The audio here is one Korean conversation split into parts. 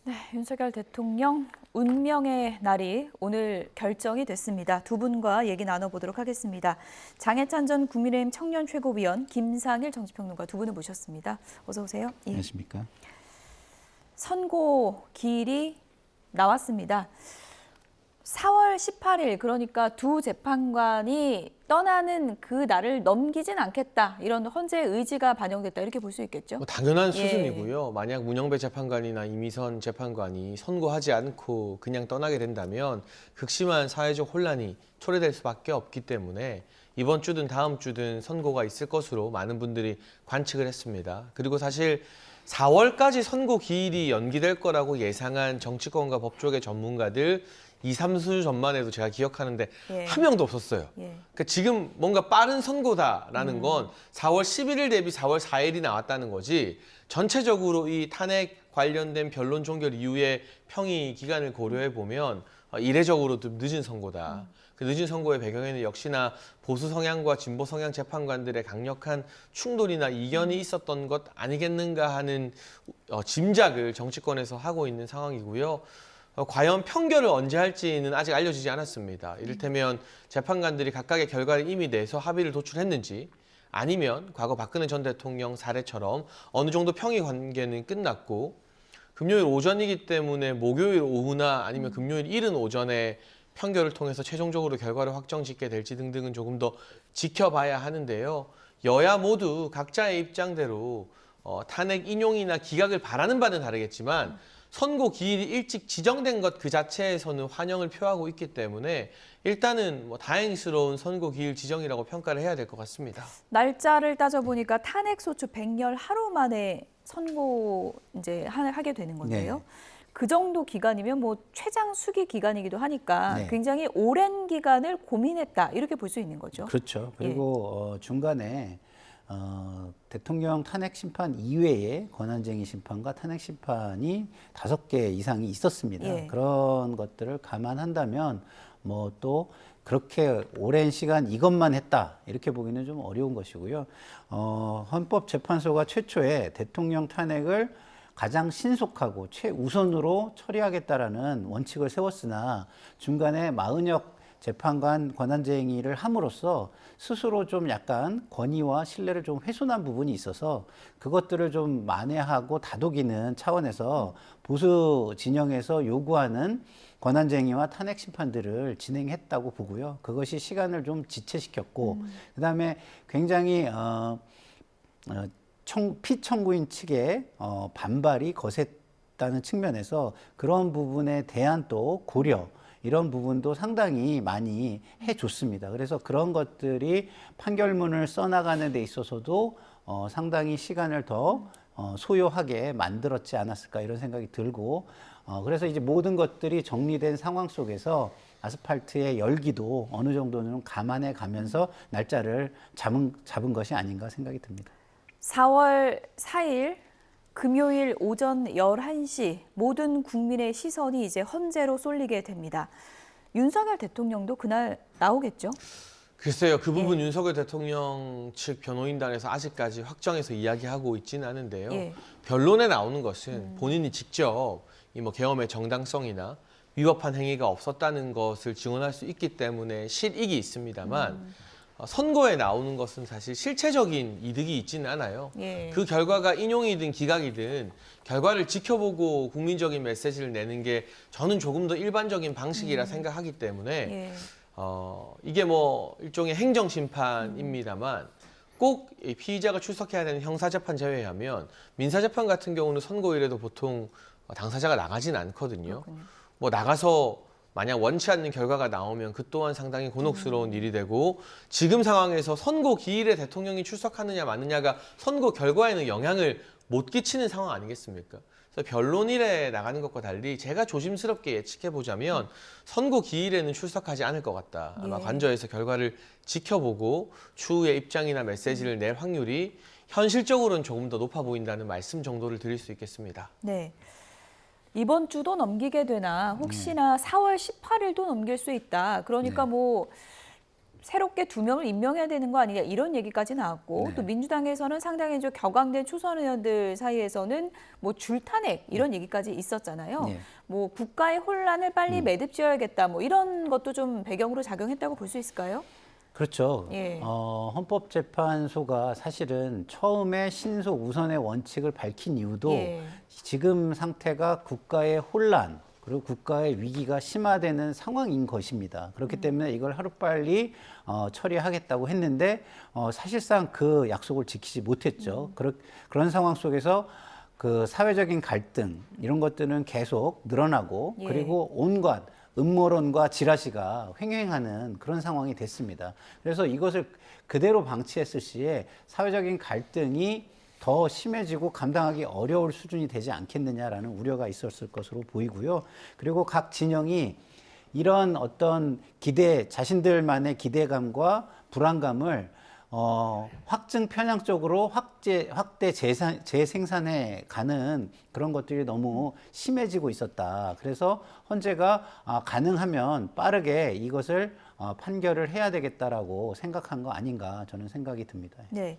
네, 윤석열 대통령 운명의 날이 오늘 결정이 됐습니다. 두 분과 얘기 나눠보도록 하겠습니다. 장해찬 전 국민의힘 청년 최고위원, 김상일 정치평론가 두 분을 모셨습니다. 어서 오세요. 예. 안녕하십니까. 선고 기일이 나왔습니다. 4월 18일, 그러니까 두 재판관이 떠나는 그 날을 넘기진 않겠다. 이런 헌재의 의지가 반영됐다. 이렇게 볼 수 있겠죠? 당연한 수준이고요. 만약 문영배 재판관이나 이미선 재판관이 선고하지 않고 그냥 떠나게 된다면 극심한 사회적 혼란이 초래될 수밖에 없기 때문에 이번 주든 다음 주든 선고가 있을 것으로 많은 분들이 관측을 했습니다. 그리고 사실 4월까지 선고 기일이 연기될 거라고 예상한 정치권과 법조계 전문가들 2, 3주 전만 해도 제가 기억하는데 한 명도 없었어요. 그러니까 지금 뭔가 빠른 선고다라는 건 4월 11일 대비 4월 4일이 나왔다는 거지 전체적으로 이 탄핵 관련된 변론 종결 이후에 평의 기간을 고려해 보면 이례적으로 좀 늦은 선고다. 그 늦은 선고의 배경에는 역시나 보수 성향과 진보 성향 재판관들의 강력한 충돌이나 이견이 있었던 것 아니겠는가 하는 짐작을 정치권에서 하고 있는 상황이고요. 과연 판결을 언제 할지는 아직 알려지지 않았습니다. 이를테면 재판관들이 각각의 결과를 이미 내서 합의를 도출했는지 아니면 과거 박근혜 전 대통령 사례처럼 어느 정도 평의 관계는 끝났고 금요일 오전이기 때문에 목요일 오후나 아니면 금요일 이른 오전에 판결을 통해서 최종적으로 결과를 확정짓게 될지 등등은 조금 더 지켜봐야 하는데요. 여야 모두 각자의 입장대로 탄핵 인용이나 기각을 바라는 바는 다르겠지만 선고 기일이 일찍 지정된 것 그 자체에서는 환영을 표하고 있기 때문에 일단은 다행스러운 선고 기일 지정이라고 평가를 해야 될 것 같습니다. 날짜를 따져보니까 탄핵 소추 100열 하루 만에 선고 이제 하게 되는 건데요. 네. 그 정도 기간이면 뭐 최장 수기 기간이기도 하니까 네. 굉장히 오랜 기간을 고민했다. 이렇게 볼 수 있는 거죠. 그렇죠. 그리고 중간에 대통령 탄핵 심판 이외에 권한쟁의 심판과 탄핵 심판이 5개 이상이 있었습니다. 예. 그런 것들을 감안한다면 뭐 또 그렇게 오랜 시간 이것만 했다 이렇게 보기는 좀 어려운 것이고요. 헌법재판소가 최초에 대통령 탄핵을 가장 신속하고 최우선으로 처리하겠다라는 원칙을 세웠으나 중간에 40여 재판관 권한쟁의를 함으로써 스스로 좀 약간 권위와 신뢰를 좀 훼손한 부분이 있어서 그것들을 좀 만회하고 다독이는 차원에서 보수 진영에서 요구하는 권한쟁의와 탄핵 심판들을 진행했다고 보고요. 그것이 시간을 좀 지체시켰고 그다음에 굉장히 피청구인 측의 반발이 거셌다는 측면에서 그런 부분에 대한 또 고려 이런 부분도 상당히 많이 해줬습니다. 그래서 그런 것들이 판결문을 써나가는 데 있어서도 상당히 시간을 더 소요하게 만들었지 않았을까 이런 생각이 들고 그래서 이제 모든 것들이 정리된 상황 속에서 아스팔트의 열기도 어느 정도는 감안해 가면서 날짜를 잡은 것이 아닌가 생각이 듭니다. 4월 4일 금요일 오전 11시 모든 국민의 시선이 이제 헌재로 쏠리게 됩니다. 윤석열 대통령도 그날 나오겠죠? 글쎄요. 그 부분 윤석열 대통령 측 변호인단에서 아직까지 확정해서 이야기하고 있지는 않은데요. 변론에 나오는 것은 본인이 직접 이 계엄의 정당성이나 위법한 행위가 없었다는 것을 증언할 수 있기 때문에 실익이 있습니다만 선고에 나오는 것은 사실 실체적인 이득이 있지는 않아요. 그 결과가 인용이든 기각이든 결과를 지켜보고 국민적인 메시지를 내는 게 저는 조금 더 일반적인 방식이라 생각하기 때문에 이게 일종의 행정심판입니다만 꼭 피의자가 출석해야 되는 형사재판 제외하면 민사재판 같은 경우는 선고일에도 보통 당사자가 나가지는 않거든요. 나가서 만약 원치 않는 결과가 나오면 그 또한 상당히 곤혹스러운 일이 되고 지금 상황에서 선고 기일에 대통령이 출석하느냐 마느냐가 선고 결과에는 영향을 못 끼치는 상황 아니겠습니까? 그래서 변론일에 나가는 것과 달리 제가 조심스럽게 예측해보자면 선고 기일에는 출석하지 않을 것 같다. 아마 관저에서 결과를 지켜보고 추후에 입장이나 메시지를 낼 확률이 현실적으로는 조금 더 높아 보인다는 말씀 정도를 드릴 수 있겠습니다. 네. 이번 주도 넘기게 되나 혹시나 4월 18일도 넘길 수 있다. 그러니까 새롭게 2명을 임명해야 되는 거 아니냐 이런 얘기까지 나왔고 네. 또 민주당에서는 상당히 좀 격앙된 초선 의원들 사이에서는 뭐 줄탄핵 이런 얘기까지 있었잖아요. 네. 뭐 국가의 혼란을 빨리 매듭지어야겠다 뭐 이런 것도 좀 배경으로 작용했다고 볼 수 있을까요? 그렇죠. 예. 헌법재판소가 사실은 처음에 신속 우선의 원칙을 밝힌 이유도 예. 지금 상태가 국가의 혼란 그리고 국가의 위기가 심화되는 상황인 것입니다. 그렇기 때문에 이걸 하루빨리 처리하겠다고 했는데 사실상 그 약속을 지키지 못했죠. 그런 상황 속에서 그 사회적인 갈등 이런 것들은 계속 늘어나고 예. 그리고 온갖 음모론과 지라시가 횡행하는 그런 상황이 됐습니다. 그래서 이것을 그대로 방치했을 시에 사회적인 갈등이 더 심해지고 감당하기 어려울 수준이 되지 않겠느냐라는 우려가 있었을 것으로 보이고요. 그리고 각 진영이 이런 어떤 자신들만의 기대감과 불안감을 확증 편향적으로 확대 재생산해 가는 그런 것들이 너무 심해지고 있었다. 그래서 헌재가 가능하면 빠르게 이것을 판결을 해야 되겠다라고 생각한 거 아닌가 저는 생각이 듭니다. 네.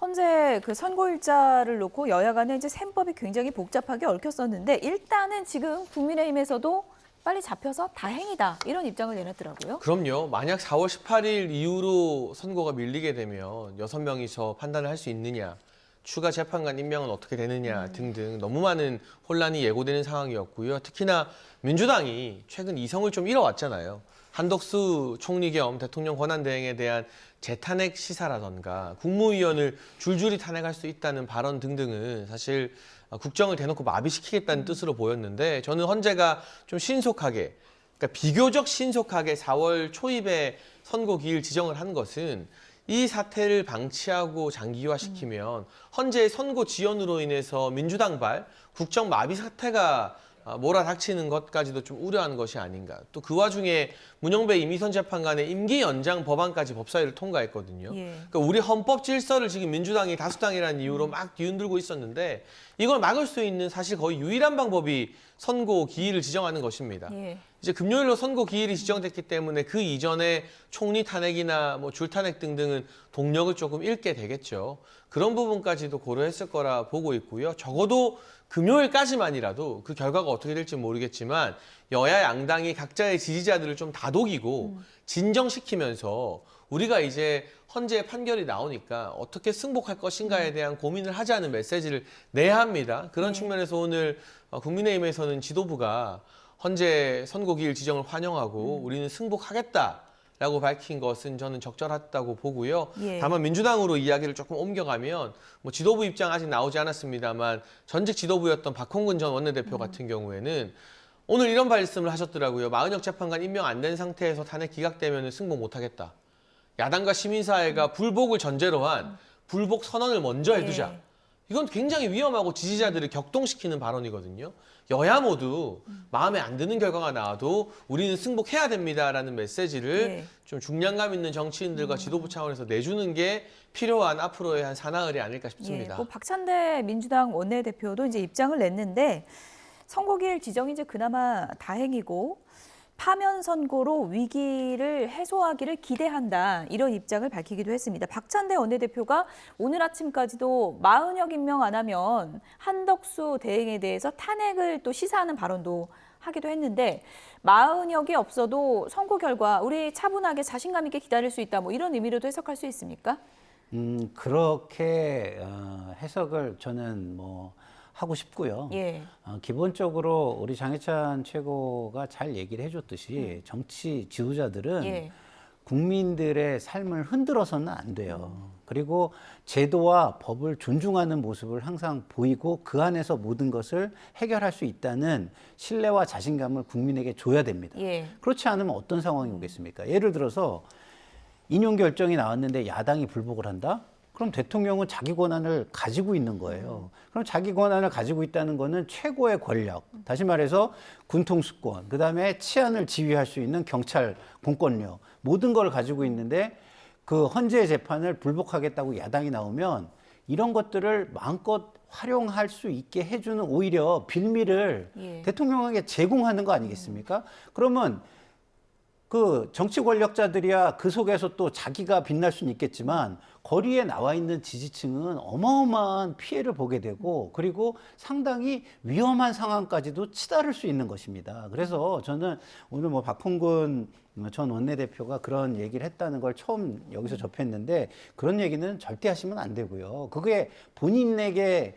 헌재 그 선고일자를 놓고 여야 간에 이제 셈법이 굉장히 복잡하게 얽혔었는데 일단은 지금 국민의힘에서도 빨리 잡혀서 다행이다 이런 입장을 내놨더라고요. 그럼요. 만약 4월 18일 이후로 선고가 밀리게 되면 6명이서 판단을 할 수 있느냐, 추가 재판관 임명은 어떻게 되느냐 등등 너무 많은 혼란이 예고되는 상황이었고요. 특히나 민주당이 최근 이성을 좀 잃어왔잖아요. 한덕수 총리 겸 대통령 권한대행에 대한 재탄핵 시사라던가 국무위원을 줄줄이 탄핵할 수 있다는 발언 등등은 사실 국정을 대놓고 마비시키겠다는 뜻으로 보였는데 저는 헌재가 좀 신속하게, 그러니까 비교적 신속하게 4월 초입에 선고 기일 지정을 한 것은 이 사태를 방치하고 장기화시키면 헌재의 선고 지연으로 인해서 민주당발 국정 마비 사태가 몰아닥치는 것까지도 좀 우려하는 것이 아닌가. 또 그 와중에 문영배 이미선 재판관의 임기 연장 법안까지 법사위를 통과했거든요. 예. 그러니까 우리 헌법 질서를 지금 민주당이 다수당이라는 이유로 막 뒤흔들고 있었는데 이걸 막을 수 있는 사실 거의 유일한 방법이 선고 기일을 지정하는 것입니다. 예. 이제 금요일로 선고 기일이 지정됐기 때문에 그 이전에 총리 탄핵이나 뭐 줄탄핵 등등은 동력을 조금 잃게 되겠죠. 그런 부분까지도 고려했을 거라 보고 있고요. 적어도 금요일까지만이라도 그 결과가 어떻게 될지 모르겠지만 여야 양당이 각자의 지지자들을 좀 다독이고 진정시키면서 우리가 이제 헌재 판결이 나오니까 어떻게 승복할 것인가에 대한 고민을 하자는 메시지를 내야 합니다. 그런 측면에서 오늘 국민의힘에서는 지도부가 헌재 선고기일 지정을 환영하고 우리는 승복하겠다라고 밝힌 것은 저는 적절하다고 보고요. 예. 다만 민주당으로 이야기를 조금 옮겨가면 뭐 지도부 입장 아직 나오지 않았습니다만 전직 지도부였던 박홍근 전 원내대표 같은 경우에는 오늘 이런 말씀을 하셨더라고요. 마은혁 재판관 임명 안 된 상태에서 탄핵 기각되면 승복 못하겠다. 야당과 시민사회가 불복을 전제로 한 불복 선언을 먼저 해두자. 예. 이건 굉장히 위험하고 지지자들을 격동시키는 발언이거든요. 여야 모두 마음에 안 드는 결과가 나와도 우리는 승복해야 됩니다라는 메시지를 예. 좀 중량감 있는 정치인들과 지도부 차원에서 내주는 게 필요한 앞으로의 한 사나흘이 아닐까 싶습니다. 예. 뭐 박찬대 민주당 원내대표도 이제 입장을 냈는데 선고기일 지정이 이제 그나마 다행이고 파면 선고로 위기를 해소하기를 기대한다 이런 입장을 밝히기도 했습니다. 박찬대 원내대표가 오늘 아침까지도 마은혁 임명 안 하면 한덕수 대행에 대해서 탄핵을 또 시사하는 발언도 하기도 했는데 마은혁이 없어도 선고 결과 우리 차분하게 자신감 있게 기다릴 수 있다 뭐 이런 의미로도 해석할 수 있습니까? 그렇게 해석을 저는 하고 싶고요. 예. 기본적으로 우리 장해찬 최고가 잘 얘기를 해줬듯이 정치 지도자들은 예. 국민들의 삶을 흔들어서는 안 돼요. 그리고 제도와 법을 존중하는 모습을 항상 보이고 그 안에서 모든 것을 해결할 수 있다는 신뢰와 자신감을 국민에게 줘야 됩니다. 예. 그렇지 않으면 어떤 상황이 오겠습니까? 예를 들어서 인용 결정이 나왔는데 야당이 불복을 한다? 그럼 대통령은 자기 권한을 가지고 있는 거예요. 그럼 자기 권한을 가지고 있다는 거는 최고의 권력, 다시 말해서 군통수권, 그다음에 치안을 지휘할 수 있는 경찰, 공권력, 모든 걸 가지고 있는데 그 헌재 재판을 불복하겠다고 야당이 나오면 이런 것들을 마음껏 활용할 수 있게 해주는 오히려 빌미를 예. 대통령에게 제공하는 거 아니겠습니까? 그러면 그 정치 권력자들이야 그 속에서 또 자기가 빛날 수는 있겠지만 거리에 나와 있는 지지층은 어마어마한 피해를 보게 되고 그리고 상당히 위험한 상황까지도 치달을 수 있는 것입니다. 그래서 저는 오늘 뭐 박홍근 전 원내대표가 그런 얘기를 했다는 걸 처음 여기서 접했는데 그런 얘기는 절대 하시면 안 되고요. 그게 본인에게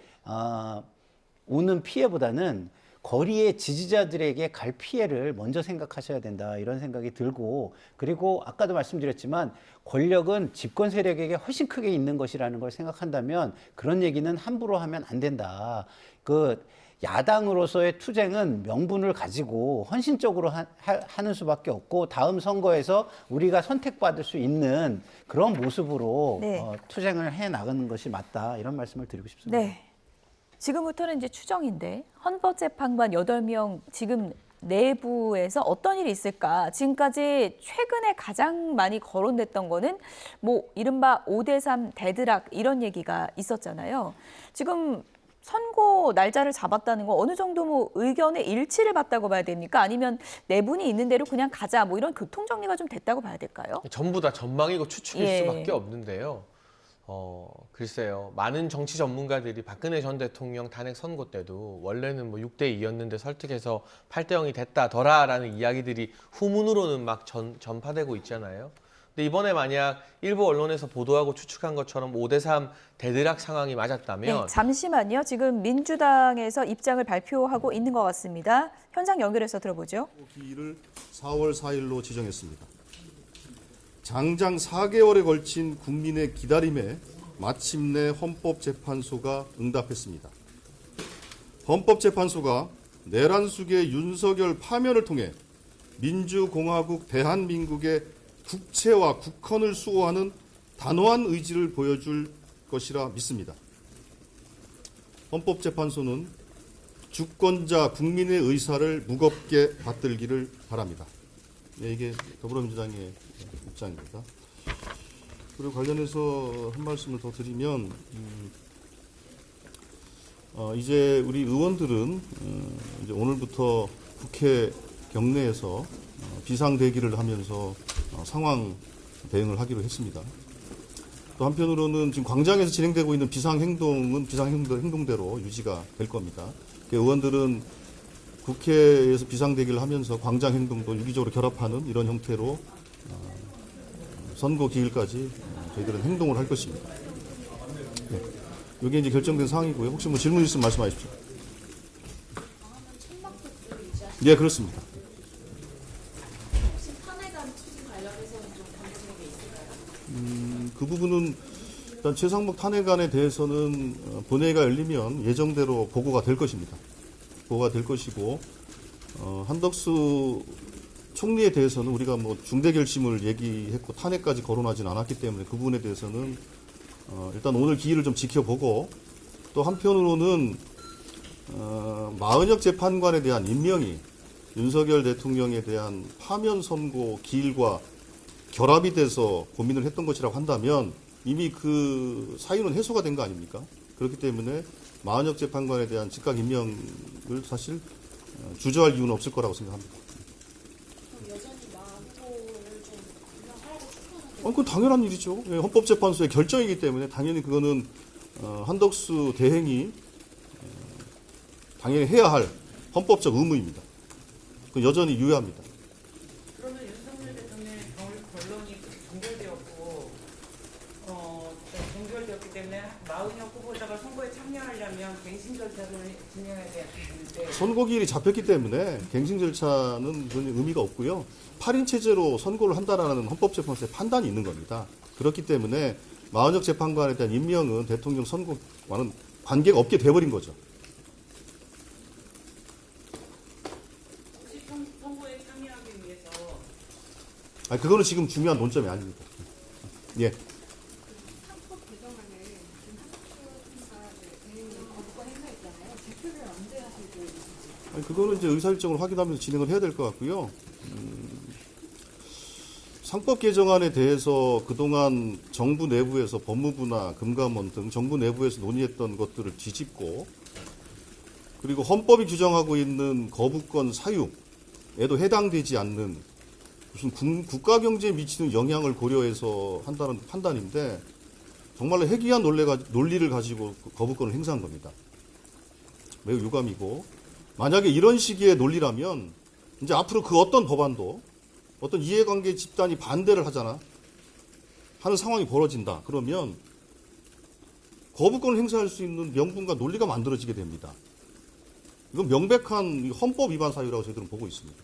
오는 피해보다는 거리의 지지자들에게 갈 피해를 먼저 생각하셔야 된다 이런 생각이 들고 그리고 아까도 말씀드렸지만 권력은 집권 세력에게 훨씬 크게 있는 것이라는 걸 생각한다면 그런 얘기는 함부로 하면 안 된다. 그 야당으로서의 투쟁은 명분을 가지고 헌신적으로 하는 수밖에 없고 다음 선거에서 우리가 선택받을 수 있는 그런 모습으로 네. 투쟁을 해 나가는 것이 맞다 이런 말씀을 드리고 싶습니다. 네. 지금부터는 이제 추정인데 헌법재판관 8명 지금 내부에서 어떤 일이 있을까? 지금까지 최근에 가장 많이 거론됐던 거는 뭐 이른바 5대3 데드락 이런 얘기가 있었잖아요. 지금 선고 날짜를 잡았다는 거 어느 정도 뭐 의견의 일치를 봤다고 봐야 됩니까? 아니면 내분이 있는 대로 그냥 가자 뭐 이런 교통정리가 좀 됐다고 봐야 될까요? 전부 다 전망이고 추측일 예. 수밖에 없는데요. 글쎄요. 많은 정치 전문가들이 박근혜 전 대통령 탄핵 선고 때도 원래는 뭐 6대2였는데 설득해서 8대0이 됐다더라라는 이야기들이 후문으로는 막 전파되고 있잖아요. 근데 이번에 만약 일부 언론에서 보도하고 추측한 것처럼 5대3 데드락 상황이 맞았다면 네, 잠시만요. 지금 민주당에서 입장을 발표하고 있는 것 같습니다. 현장 연결해서 들어보죠. 기일을 4월 4일로 지정했습니다. 장장 4개월에 걸친 국민의 기다림에 마침내 헌법재판소가 응답했습니다. 헌법재판소가 내란 속의 윤석열 파면을 통해 민주공화국 대한민국의 국채와 국헌을 수호하는 단호한 의지를 보여줄 것이라 믿습니다. 헌법재판소는 주권자 국민의 의사를 무겁게 받들기를 바랍니다. 네, 이게 더불어민주당의 입장입니다. 그리고 관련해서 한 말씀을 더 드리면 이제 우리 의원들은 이제 오늘부터 국회 경내에서 비상 대기를 하면서 상황 대응을 하기로 했습니다. 또 한편으로는 지금 광장에서 진행되고 있는 비상행동은 비상행동대로 유지가 될 겁니다. 의원들은 국회에서 비상대기를 하면서 광장행동도 유기적으로 결합하는 이런 형태로 선거 기일까지 저희들은 행동을 할 것입니다. 네. 이게 이제 결정된 사항이고요. 혹시 뭐 질문 있으면 말씀하십시오. 예, 그렇습니다. 혹시 탄핵안 추진 관련해서는 좀 관련된 게 있을까요? 그 부분은 일단 최상목 탄핵안에 대해서는 본회의가 열리면 예정대로 보고가 될 것입니다. 보고가 될 것이고 한덕수 총리에 대해서는 우리가 뭐 중대 결심을 얘기했고 탄핵까지 거론하지는 않았기 때문에 그 부분에 대해서는 일단 오늘 기일을 좀 지켜보고 또 한편으로는 마은혁 재판관에 대한 임명이 윤석열 대통령에 대한 파면 선고 기일과 결합이 돼서 고민을 했던 것이라고 한다면 이미 그 사유는 해소가 된 거 아닙니까? 그렇기 때문에 마은혁 재판관에 대한 즉각 임명을 사실 주저할 이유는 없을 거라고 생각합니다. 그럼 여전히 마음고를 좀 임명하라고 추천하는 그건 당연한 일이죠. 예, 헌법재판소의 결정이기 때문에 당연히 그거는 한덕수 대행이 당연히 해야 할 헌법적 의무입니다. 그 여전히 유효합니다. 그러면 윤석열 대통령의 권론이 종결되었기 때문에 마은혁 후보자가 선거에 참여하려면 갱신 절차를 진행해야 되는데 선거기일이 잡혔기 때문에 갱신 절차는 전혀 의미가 없고요. 8인 체제로 선거를 한다라는 헌법재판소의 판단이 있는 겁니다. 그렇기 때문에 마은혁 재판관에 대한 임명은 대통령 선거와는 관계가 없게 돼버린 거죠. 혹시 선거에 참여하기 위해서 그거는 지금 중요한 논점이 아닙니다. 예. 상법 개정안을 지금 한국수 대행이 거부권 행사했잖아요. 제표를 언제 하실 계획이신지. 그거는 이제 의사일정을 확인하면서 진행을 해야 될 것 같고요. 상법 개정안에 대해서 그동안 정부 내부에서 법무부나 금감원 등 정부 내부에서 논의했던 것들을 뒤집고 그리고 헌법이 규정하고 있는 거부권 사유에도 해당되지 않는 무슨 국가 경제에 미치는 영향을 고려해서 한다는 판단인데 정말로 해괴한 논리를 가지고 거부권을 행사한 겁니다. 매우 유감이고 만약에 이런 식의 논리라면 이제 앞으로 그 어떤 법안도 어떤 이해관계 집단이 반대를 하잖아 하는 상황이 벌어진다. 그러면 거부권을 행사할 수 있는 명분과 논리가 만들어지게 됩니다. 이건 명백한 헌법 위반 사유라고 저희들은 보고 있습니다.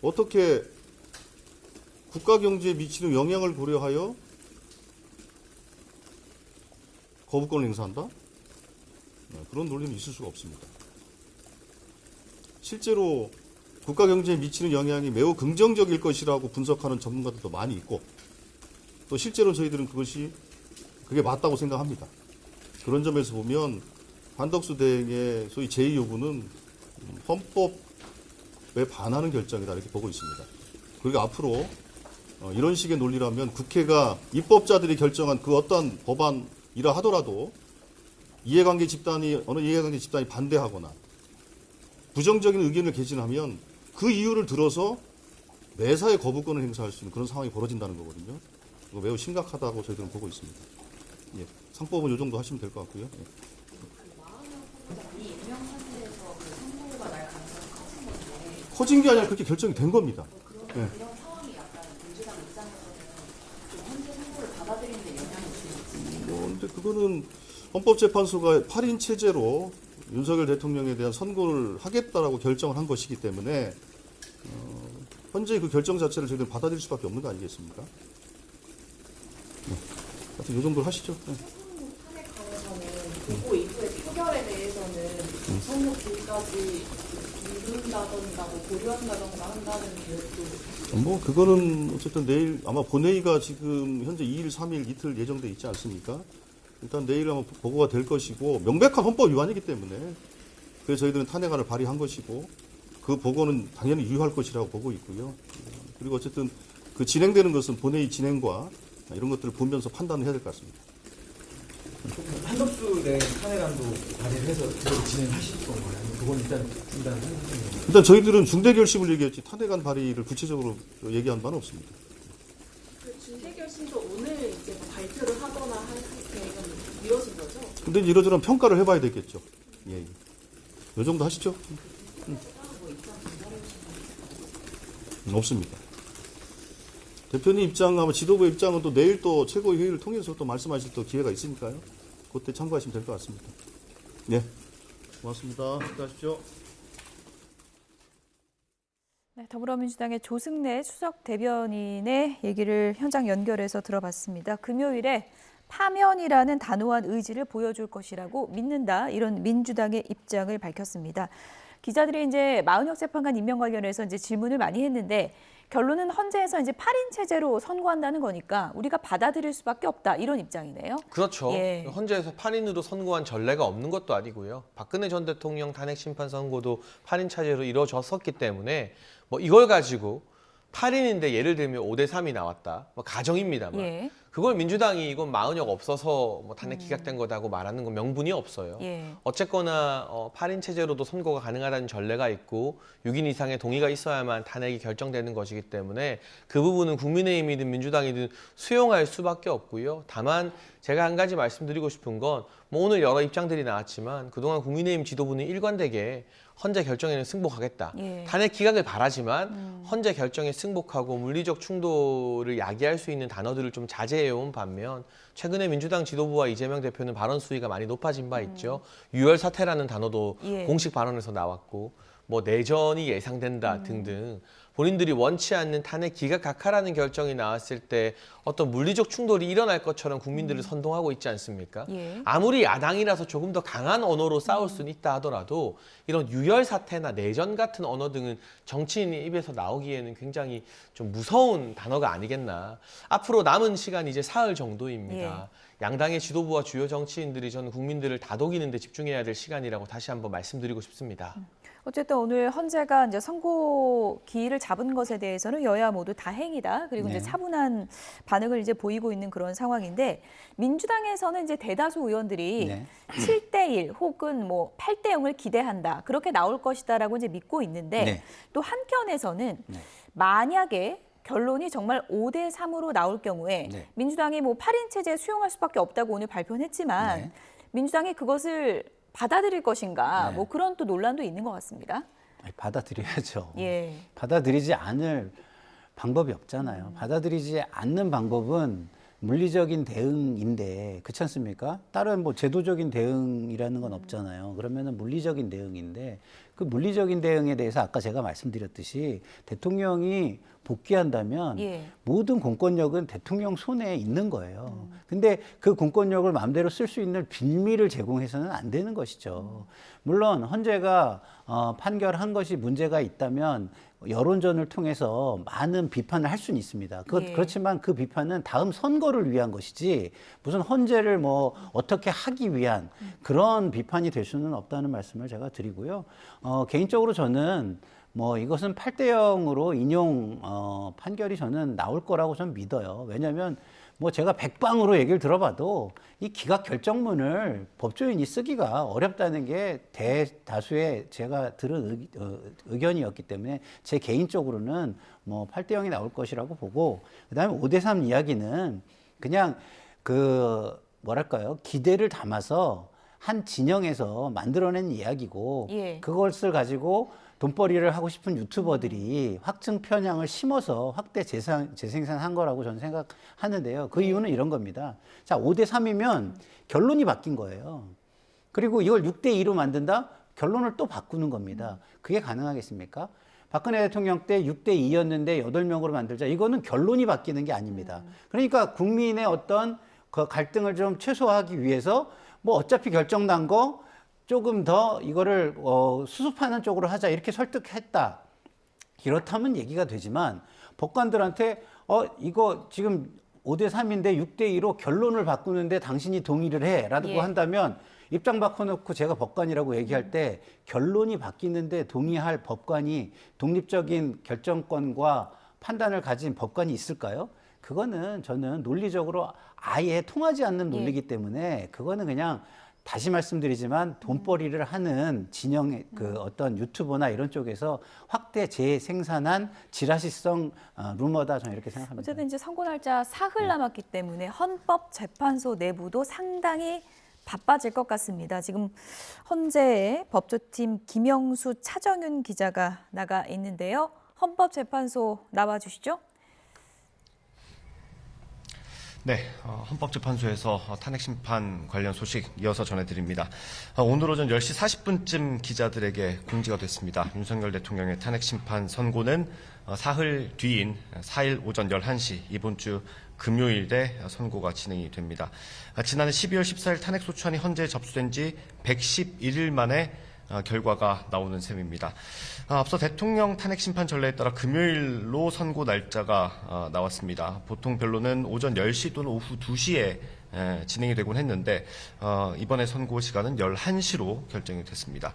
어떻게 국가 경제에 미치는 영향을 고려하여 거부권을 행사한다? 그런 논리는 있을 수가 없습니다. 실제로 국가 경제에 미치는 영향이 매우 긍정적일 것이라고 분석하는 전문가들도 많이 있고 또 실제로 저희들은 그게 맞다고 생각합니다. 그런 점에서 보면 한덕수 대행의 소위 제2요구는 헌법에 반하는 결정이다 이렇게 보고 있습니다. 그리고 앞으로 이런 식의 논리라면 국회가 입법자들이 결정한 그 어떤 법안이라 하더라도 어느 이해관계 집단이 반대하거나 부정적인 의견을 개진하면 그 이유를 들어서 매사에 거부권을 행사할 수 있는 그런 상황이 벌어진다는 거거든요. 이거 매우 심각하다고 저희들은 보고 있습니다. 예, 상법은 이 정도 하시면 될 것 같고요. 예. 이 임명 상태에서 그 선고가 날 가능성이 커진 건데 커진 게 아니라 그렇게 결정이 된 겁니다. 예. 이런 상황이 약간 민주당 입장에서는 좀 헌재 선고를 받아들이는 데 영향이 있을지. 근데 그거는 헌법재판소가 8인 체제로 윤석열 대통령에 대한 선고를 하겠다라고 결정을 한 것이기 때문에 현재 그 결정 자체를 저희들은 받아들일 수밖에 없는 거 아니겠습니까? 네. 하여튼 이 정도 하시죠. 네. 탄핵 관에서는 보고 이후의 표결에 대해서는 선고 뒤까지 미룬다던가 고려한다던가 한다는 계획도 그거는 어쨌든 내일 아마 본회의가 지금 현재 2일, 3일 이틀 예정돼 있지 않습니까? 일단 내일 아마 보고가 될 것이고 명백한 헌법 위반이기 때문에 그래서 저희들은 탄핵안을 발의한 것이고 그 보고는 당연히 유효할 것이라고 보고 있고요. 그리고 어쨌든 그 진행되는 것은 본회의 진행과 이런 것들을 보면서 판단을 해야 될 것 같습니다. 한덕수 내 탄핵안도 발의를 해서 그걸 진행하실 건가요? 그건 일단 중단을 하는 건가요? 일단 저희들은 중대 결심을 얘기했지 탄핵안 발의를 구체적으로 얘기한 바는 없습니다. 그 중대 결심도 오늘 이제 발표를 하거나 할 계획은 미뤄진 거죠? 근데 이러저런 평가를 해봐야 되겠죠. 예. 이 정도 하시죠? 없습니다. 대표님 입장, 아마 지도부 입장은 또 내일 또 최고위 회의를 통해서 또 말씀하실 또 기회가 있으니까요. 그때 참고하시면 될 것 같습니다. 네. 고맙습니다. 수고하십시오. 네, 더불어민주당의 조승래 수석 대변인의 얘기를 현장 연결해서 들어봤습니다. 금요일에 파면이라는 단호한 의지를 보여줄 것이라고 믿는다. 이런 민주당의 입장을 밝혔습니다. 기자들이 이제 마은혁 재판관 임명 관련해서 이제 질문을 많이 했는데 결론은 헌재에서 이제 8인 체제로 선고한다는 거니까 우리가 받아들일 수밖에 없다. 이런 입장이네요. 그렇죠. 예. 헌재에서 8인으로 선고한 전례가 없는 것도 아니고요. 박근혜 전 대통령 탄핵 심판 선고도 8인 체제로 이루어졌었기 때문에 뭐 이걸 가지고 8인인데 예를 들면 5대3이 나왔다. 뭐 가정입니다만. 예. 그걸 민주당이 이건 마은혁 없어서 뭐 탄핵 기각된 거다고 말하는 건 명분이 없어요. 예. 어쨌거나 8인 체제로도 선고가 가능하다는 전례가 있고 6인 이상의 동의가 있어야만 탄핵이 결정되는 것이기 때문에 그 부분은 국민의힘이든 민주당이든 수용할 수밖에 없고요. 다만 제가 한 가지 말씀드리고 싶은 건 뭐 오늘 여러 입장들이 나왔지만 그동안 국민의힘 지도부는 일관되게 헌재 결정에는 승복하겠다. 예. 탄핵 기각을 바라지만 헌재 결정에 승복하고 물리적 충돌을 야기할 수 있는 단어들을 좀 자제해온 반면 최근에 민주당 지도부와 이재명 대표는 발언 수위가 많이 높아진 바 있죠. 유혈 사태라는 단어도 예. 공식 발언에서 나왔고 뭐 내전이 예상된다 등등 본인들이 원치 않는 탄핵 기각 각하라는 결정이 나왔을 때 어떤 물리적 충돌이 일어날 것처럼 국민들을 선동하고 있지 않습니까? 예. 아무리 야당이라서 조금 더 강한 언어로 싸울 수는 있다 하더라도 이런 유혈 사태나 내전 같은 언어 등은 정치인의 입에서 나오기에는 굉장히 좀 무서운 단어가 아니겠나. 앞으로 남은 시간이 이제 사흘 정도입니다. 양당의 지도부와 주요 정치인들이 저는 국민들을 다독이는 데 집중해야 될 시간이라고 다시 한번 말씀드리고 싶습니다. 어쨌든 오늘 헌재가 이제 선고기일을 잡은 것에 대해서는 여야 모두 다행이다. 그리고 이제 네. 차분한 반응을 이제 보이고 있는 그런 상황인데 민주당에서는 이제 대다수 의원들이 네. 7대1 혹은 뭐 8대0을 기대한다. 그렇게 나올 것이다라고 이제 믿고 있는데 네. 또 한편에서는 네. 만약에 결론이 정말 5대3으로 나올 경우에 네. 민주당이 뭐 8인 체제 수용할 수밖에 없다고 오늘 발표는 했지만 네. 민주당이 그것을 받아들일 것인가 네. 뭐 그런 또 논란도 있는 것 같습니다. 아니, 받아들여야죠. 예. 받아들이지 않을 방법이 없잖아요. 받아들이지 않는 방법은 물리적인 대응인데 그렇지 않습니까? 다른 뭐 제도적인 대응이라는 건 없잖아요. 그러면은 물리적인 대응인데 그 물리적인 대응에 대해서 아까 제가 말씀드렸듯이 대통령이 복귀한다면 예. 모든 공권력은 대통령 손에 있는 거예요. 근데 그 공권력을 마음대로 쓸 수 있는 빌미를 제공해서는 안 되는 것이죠. 물론 헌재가 판결한 것이 문제가 있다면 여론전을 통해서 많은 비판을 할 수는 있습니다. 예. 그렇지만 그 비판은 다음 선거를 위한 것이지 무슨 헌재를 뭐 어떻게 하기 위한 그런 비판이 될 수는 없다는 말씀을 제가 드리고요. 개인적으로 저는 뭐 이것은 8대0으로 인용 판결이 저는 나올 거라고 저는 믿어요. 왜냐하면 뭐 제가 백방으로 얘기를 들어봐도 이 기각 결정문을 법조인이 쓰기가 어렵다는 게 대다수의 제가 들은 의견이었기 때문에 제 개인적으로는 뭐 8대0이 나올 것이라고 보고 그다음에 5대3 이야기는 그냥 그 뭐랄까요 기대를 담아서 한 진영에서 만들어낸 이야기고 예. 그것을 가지고 돈벌이를 하고 싶은 유튜버들이 확증 편향을 심어서 확대 재생산한 거라고 저는 생각하는데요. 그 이유는 이런 겁니다. 자, 5대3이면 결론이 바뀐 거예요. 그리고 이걸 6대2로 만든다? 결론을 또 바꾸는 겁니다. 그게 가능하겠습니까? 박근혜 대통령 때 6대2였는데 8명으로 만들자. 이거는 결론이 바뀌는 게 아닙니다. 그러니까 국민의 어떤 그 갈등을 좀 최소화하기 위해서 뭐 어차피 결정난 거 조금 더 이거를 수습하는 쪽으로 하자 이렇게 설득했다. 이렇다면 얘기가 되지만 법관들한테 이거 지금 5대3인데 6대2로 결론을 바꾸는데 당신이 동의를 해라고 예. 한다면 입장 바꿔놓고 제가 법관이라고 얘기할 때 결론이 바뀌는데 동의할 법관이 독립적인 결정권과 판단을 가진 법관이 있을까요? 그거는 저는 논리적으로 아예 통하지 않는 논리이기 때문에 그거는 그냥 다시 말씀드리지만 돈벌이를 하는 진영의 그 어떤 유튜버나 이런 쪽에서 확대 재생산한 지라시성 루머다 저는 이렇게 생각합니다. 어쨌든 이제 선고 날짜 사흘 남았기 때문에 헌법재판소 내부도 상당히 바빠질 것 같습니다. 지금 헌재의 법조팀 김영수 차정윤 기자가 나가 있는데요. 헌법재판소 나와 주시죠. 네, 헌법재판소에서 탄핵 심판 관련 소식 이어서 전해드립니다. 오늘 오전 10시 40분쯤 기자들에게 공지가 됐습니다. 윤석열 대통령의 탄핵 심판 선고는 사흘 뒤인 4일 오전 11시 이번 주 금요일에 선고가 진행이 됩니다. 지난해 12월 14일 탄핵 소추안이 헌재에 접수된 지 111일 만에 결과가 나오는 셈입니다. 앞서 대통령 탄핵 심판 전례에 따라 금요일로 선고 날짜가 나왔습니다. 보통 변론은 오전 10시 또는 오후 2시에 진행이 되곤 했는데 이번에 선고 시간은 11시로 결정이 됐습니다.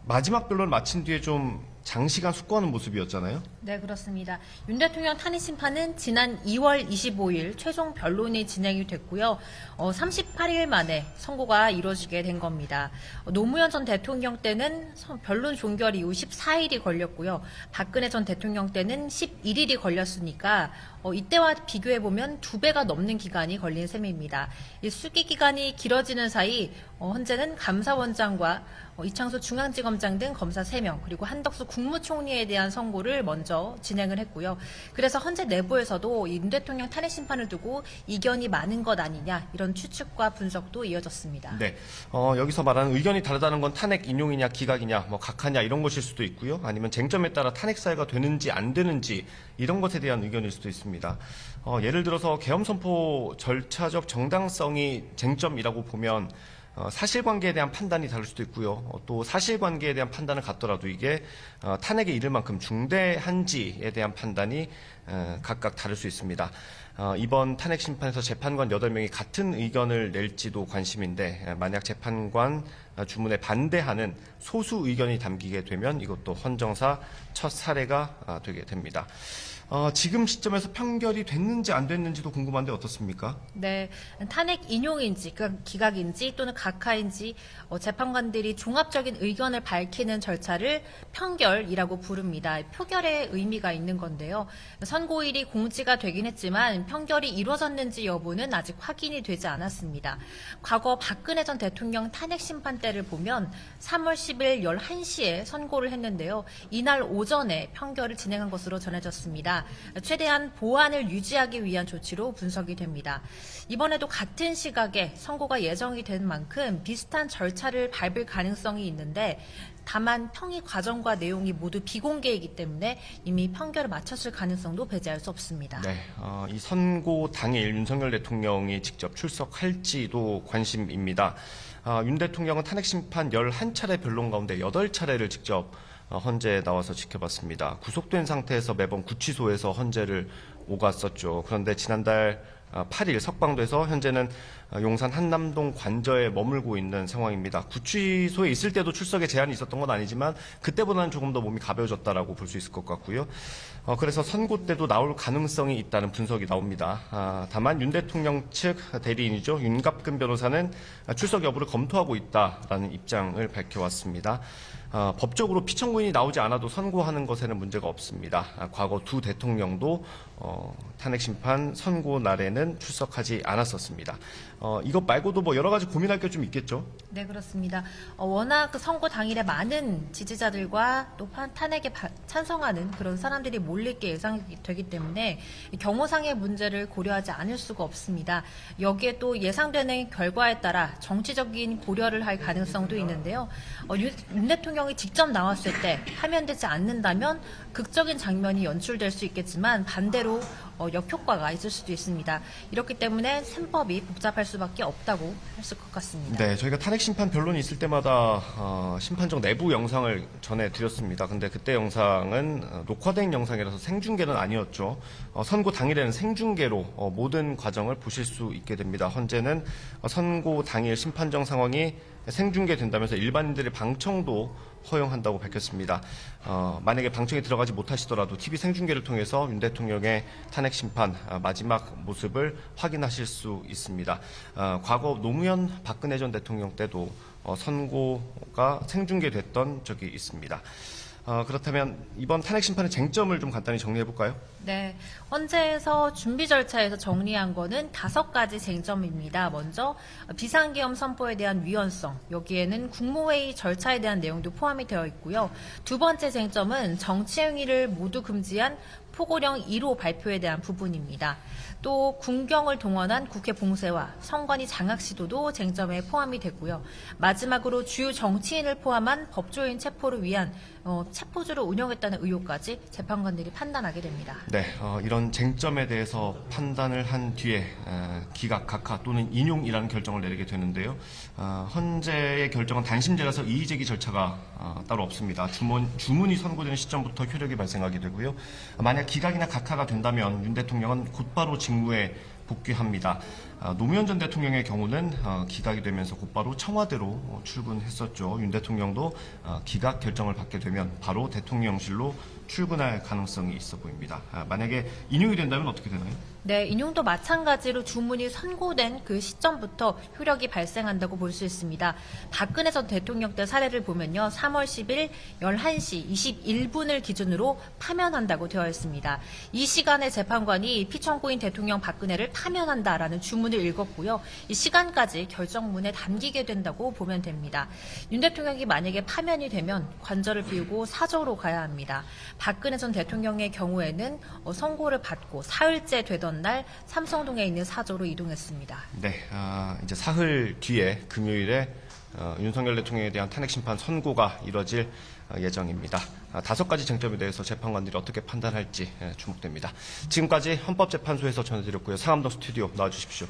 마지막 변론을 마친 뒤에 좀 장시간 숙고하는 모습이었잖아요. 네, 그렇습니다. 윤 대통령 탄핵 심판은 지난 2월 25일 최종 변론이 진행이 됐고요. 38일 만에 선고가 이루어지게 된 겁니다. 노무현 전 대통령 때는 변론 종결 이후 14일이 걸렸고요. 박근혜 전 대통령 때는 11일이 걸렸으니까 이때와 비교해보면 2배가 넘는 기간이 걸린 셈입니다. 이 수기 기간이 길어지는 사이 헌재는 감사원장과 이창수 중앙지검장 등 검사 3명 그리고 한덕수 국무총리에 대한 선고를 먼저 진행을 했고요. 그래서 헌재 내부에서도 윤 대통령 탄핵 심판을 두고 이견이 많은 것 아니냐 이런 추측과 분석도 이어졌습니다. 네, 여기서 말하는 의견이 다르다는 건 탄핵 인용이냐 기각이냐 뭐 각하냐 이런 것일 수도 있고요. 아니면 쟁점에 따라 탄핵 사유가 되는지 안 되는지 이런 것에 대한 의견일 수도 있습니다. 예를 들어서 계엄 선포 절차적 정당성이 쟁점이라고 보면 사실관계에 대한 판단이 다를 수도 있고요. 또 사실관계에 대한 판단을 갖더라도 이게 탄핵에 이를 만큼 중대한지에 대한 판단이 각각 다를 수 있습니다. 이번 탄핵 심판에서 재판관 8명이 같은 의견을 낼지도 관심인데 만약 재판관 주문에 반대하는 소수 의견이 담기게 되면 이것도 헌정사 첫 사례가 되게 됩니다. 지금 시점에서 판결이 됐는지 안 됐는지도 궁금한데 어떻습니까? 네, 탄핵 인용인지 기각인지 또는 각하인지 재판관들이 종합적인 의견을 밝히는 절차를 평결이라고 부릅니다. 표결의 의미가 있는 건데요. 선고일이 공지가 되긴 했지만 판결이 이루어졌는지 여부는 아직 확인이 되지 않았습니다. 과거 박근혜 전 대통령 탄핵 심판 때를 보면 3월 10일 11시에 선고를 했는데요. 이날 오전에 판결을 진행한 것으로 전해졌습니다. 최대한 보안을 유지하기 위한 조치로 분석이 됩니다. 이번에도 같은 시각에 선고가 예정이 된 만큼 비슷한 절차를 밟을 가능성이 있는데 다만 평의 과정과 내용이 모두 비공개이기 때문에 이미 판결을 마쳤을 가능성도 배제할 수 없습니다. 네, 이 선고 당일 윤석열 대통령이 직접 출석할지도 관심입니다. 윤 대통령은 탄핵 심판 11차례 변론 가운데 8차례를 직접 헌재에 나와서 지켜봤습니다. 구속된 상태에서 매번 구치소에서 헌재를 오갔었죠. 그런데 지난달 8일 석방돼서 현재는 용산 한남동 관저에 머물고 있는 상황입니다. 구치소에 있을 때도 출석에 제한이 있었던 건 아니지만 그때보다는 조금 더 몸이 가벼워졌다라고 볼 수 있을 것 같고요. 그래서 선고 때도 나올 가능성이 있다는 분석이 나옵니다. 다만 윤 대통령 측 대리인이죠. 윤갑근 변호사는 출석 여부를 검토하고 있다라는 입장을 밝혀왔습니다. 법적으로 피청구인이 나오지 않아도 선고하는 것에는 문제가 없습니다. 과거 두 대통령도 탄핵 심판 선고 날에는 출석하지 않았었습니다. 이것 말고도 뭐 여러 가지 고민할 게 좀 있겠죠? 네, 그렇습니다. 워낙 그 선고 당일에 많은 지지자들과 또 탄핵에 찬성하는 그런 사람들이 몰릴 게 예상되기 때문에 경호상의 문제를 고려하지 않을 수가 없습니다. 여기에 또 예상되는 결과에 따라 정치적인 고려를 할 가능성도 있는데요. 윤 대통령이 직접 나왔을 때 파면되지 않는다면 극적인 장면이 연출될 수 있겠지만 반대로 역효과가 있을 수도 있습니다. 이렇기 때문에 셈법이 복잡할 수밖에 없다고 할 것 같습니다. 네, 저희가 탄핵 심판 변론이 있을 때마다 심판정 내부 영상을 전해드렸습니다. 근데 그때 영상은 녹화된 영상이라서 생중계는 아니었죠. 선고 당일에는 생중계로 모든 과정을 보실 수 있게 됩니다. 헌재는 선고 당일 심판정 상황이 생중계된다면서 일반인들의 방청도 허용한다고 밝혔습니다. 만약에 방청에 들어가지 못하시더라도 TV 생중계를 통해서 윤 대통령의 탄핵 심판 마지막 모습을 확인하실 수 있습니다. 과거 노무현 박근혜 전 대통령 때도 선고가 생중계됐던 적이 있습니다. 그렇다면 이번 탄핵 심판의 쟁점을 좀 간단히 정리해 볼까요? 네, 헌재에서 준비 절차에서 정리한 거는 5가지 쟁점입니다. 먼저 비상계엄 선포에 대한 위헌성, 여기에는 국무회의 절차에 대한 내용도 포함이 되어 있고요. 두 번째 쟁점은 정치행위를 모두 금지한 포고령 1호 발표에 대한 부분입니다. 또 군경을 동원한 국회 봉쇄와 선관위 장악 시도도 쟁점에 포함이 됐고요. 마지막으로 주요 정치인을 포함한 법조인 체포를 위한 체포주를 운영했다는 의혹까지 재판관들이 판단하게 됩니다. 네, 이런 쟁점에 대해서 판단을 한 뒤에 기각, 각하 또는 인용이라는 결정을 내리게 되는데요. 헌재의 결정은 단심제라서 이의제기 절차가 따로 없습니다. 주문이 선고되는 시점부터 효력이 발생하게 되고요. 만약 기각이나 각하가 된다면 윤 대통령은 곧바로 직무에 복귀합니다. 노무현 전 대통령의 경우는 기각이 되면서 곧바로 청와대로 출근했었죠. 윤 대통령도 기각 결정을 받게 되면 바로 대통령실로 출근할 가능성이 있어 보입니다. 만약에 인용이 된다면 어떻게 되나요? 네, 인용도 마찬가지로 주문이 선고된 그 시점부터 효력이 발생한다고 볼 수 있습니다. 박근혜 전 대통령 때 사례를 보면요. 3월 10일 11시 21분을 기준으로 파면한다고 되어 있습니다. 이 시간에 재판관이 피청구인 대통령 박근혜를 파면한다라는 주문을 읽었고요. 이 시간까지 결정문에 담기게 된다고 보면 됩니다. 윤 대통령이 만약에 파면이 되면 관저를 비우고 사저로 가야 합니다. 박근혜 전 대통령의 경우에는 선고를 받고 사흘째 되던 날 삼성동에 있는 사저로 이동했습니다. 네, 이제 사흘 뒤에 금요일에 윤석열 대통령에 대한 탄핵 심판 선고가 이뤄질 예정입니다. 5가지 쟁점에 대해서 재판관들이 어떻게 판단할지 주목됩니다. 지금까지 헌법재판소에서 전해드렸고요. 상암동 스튜디오 나와주십시오.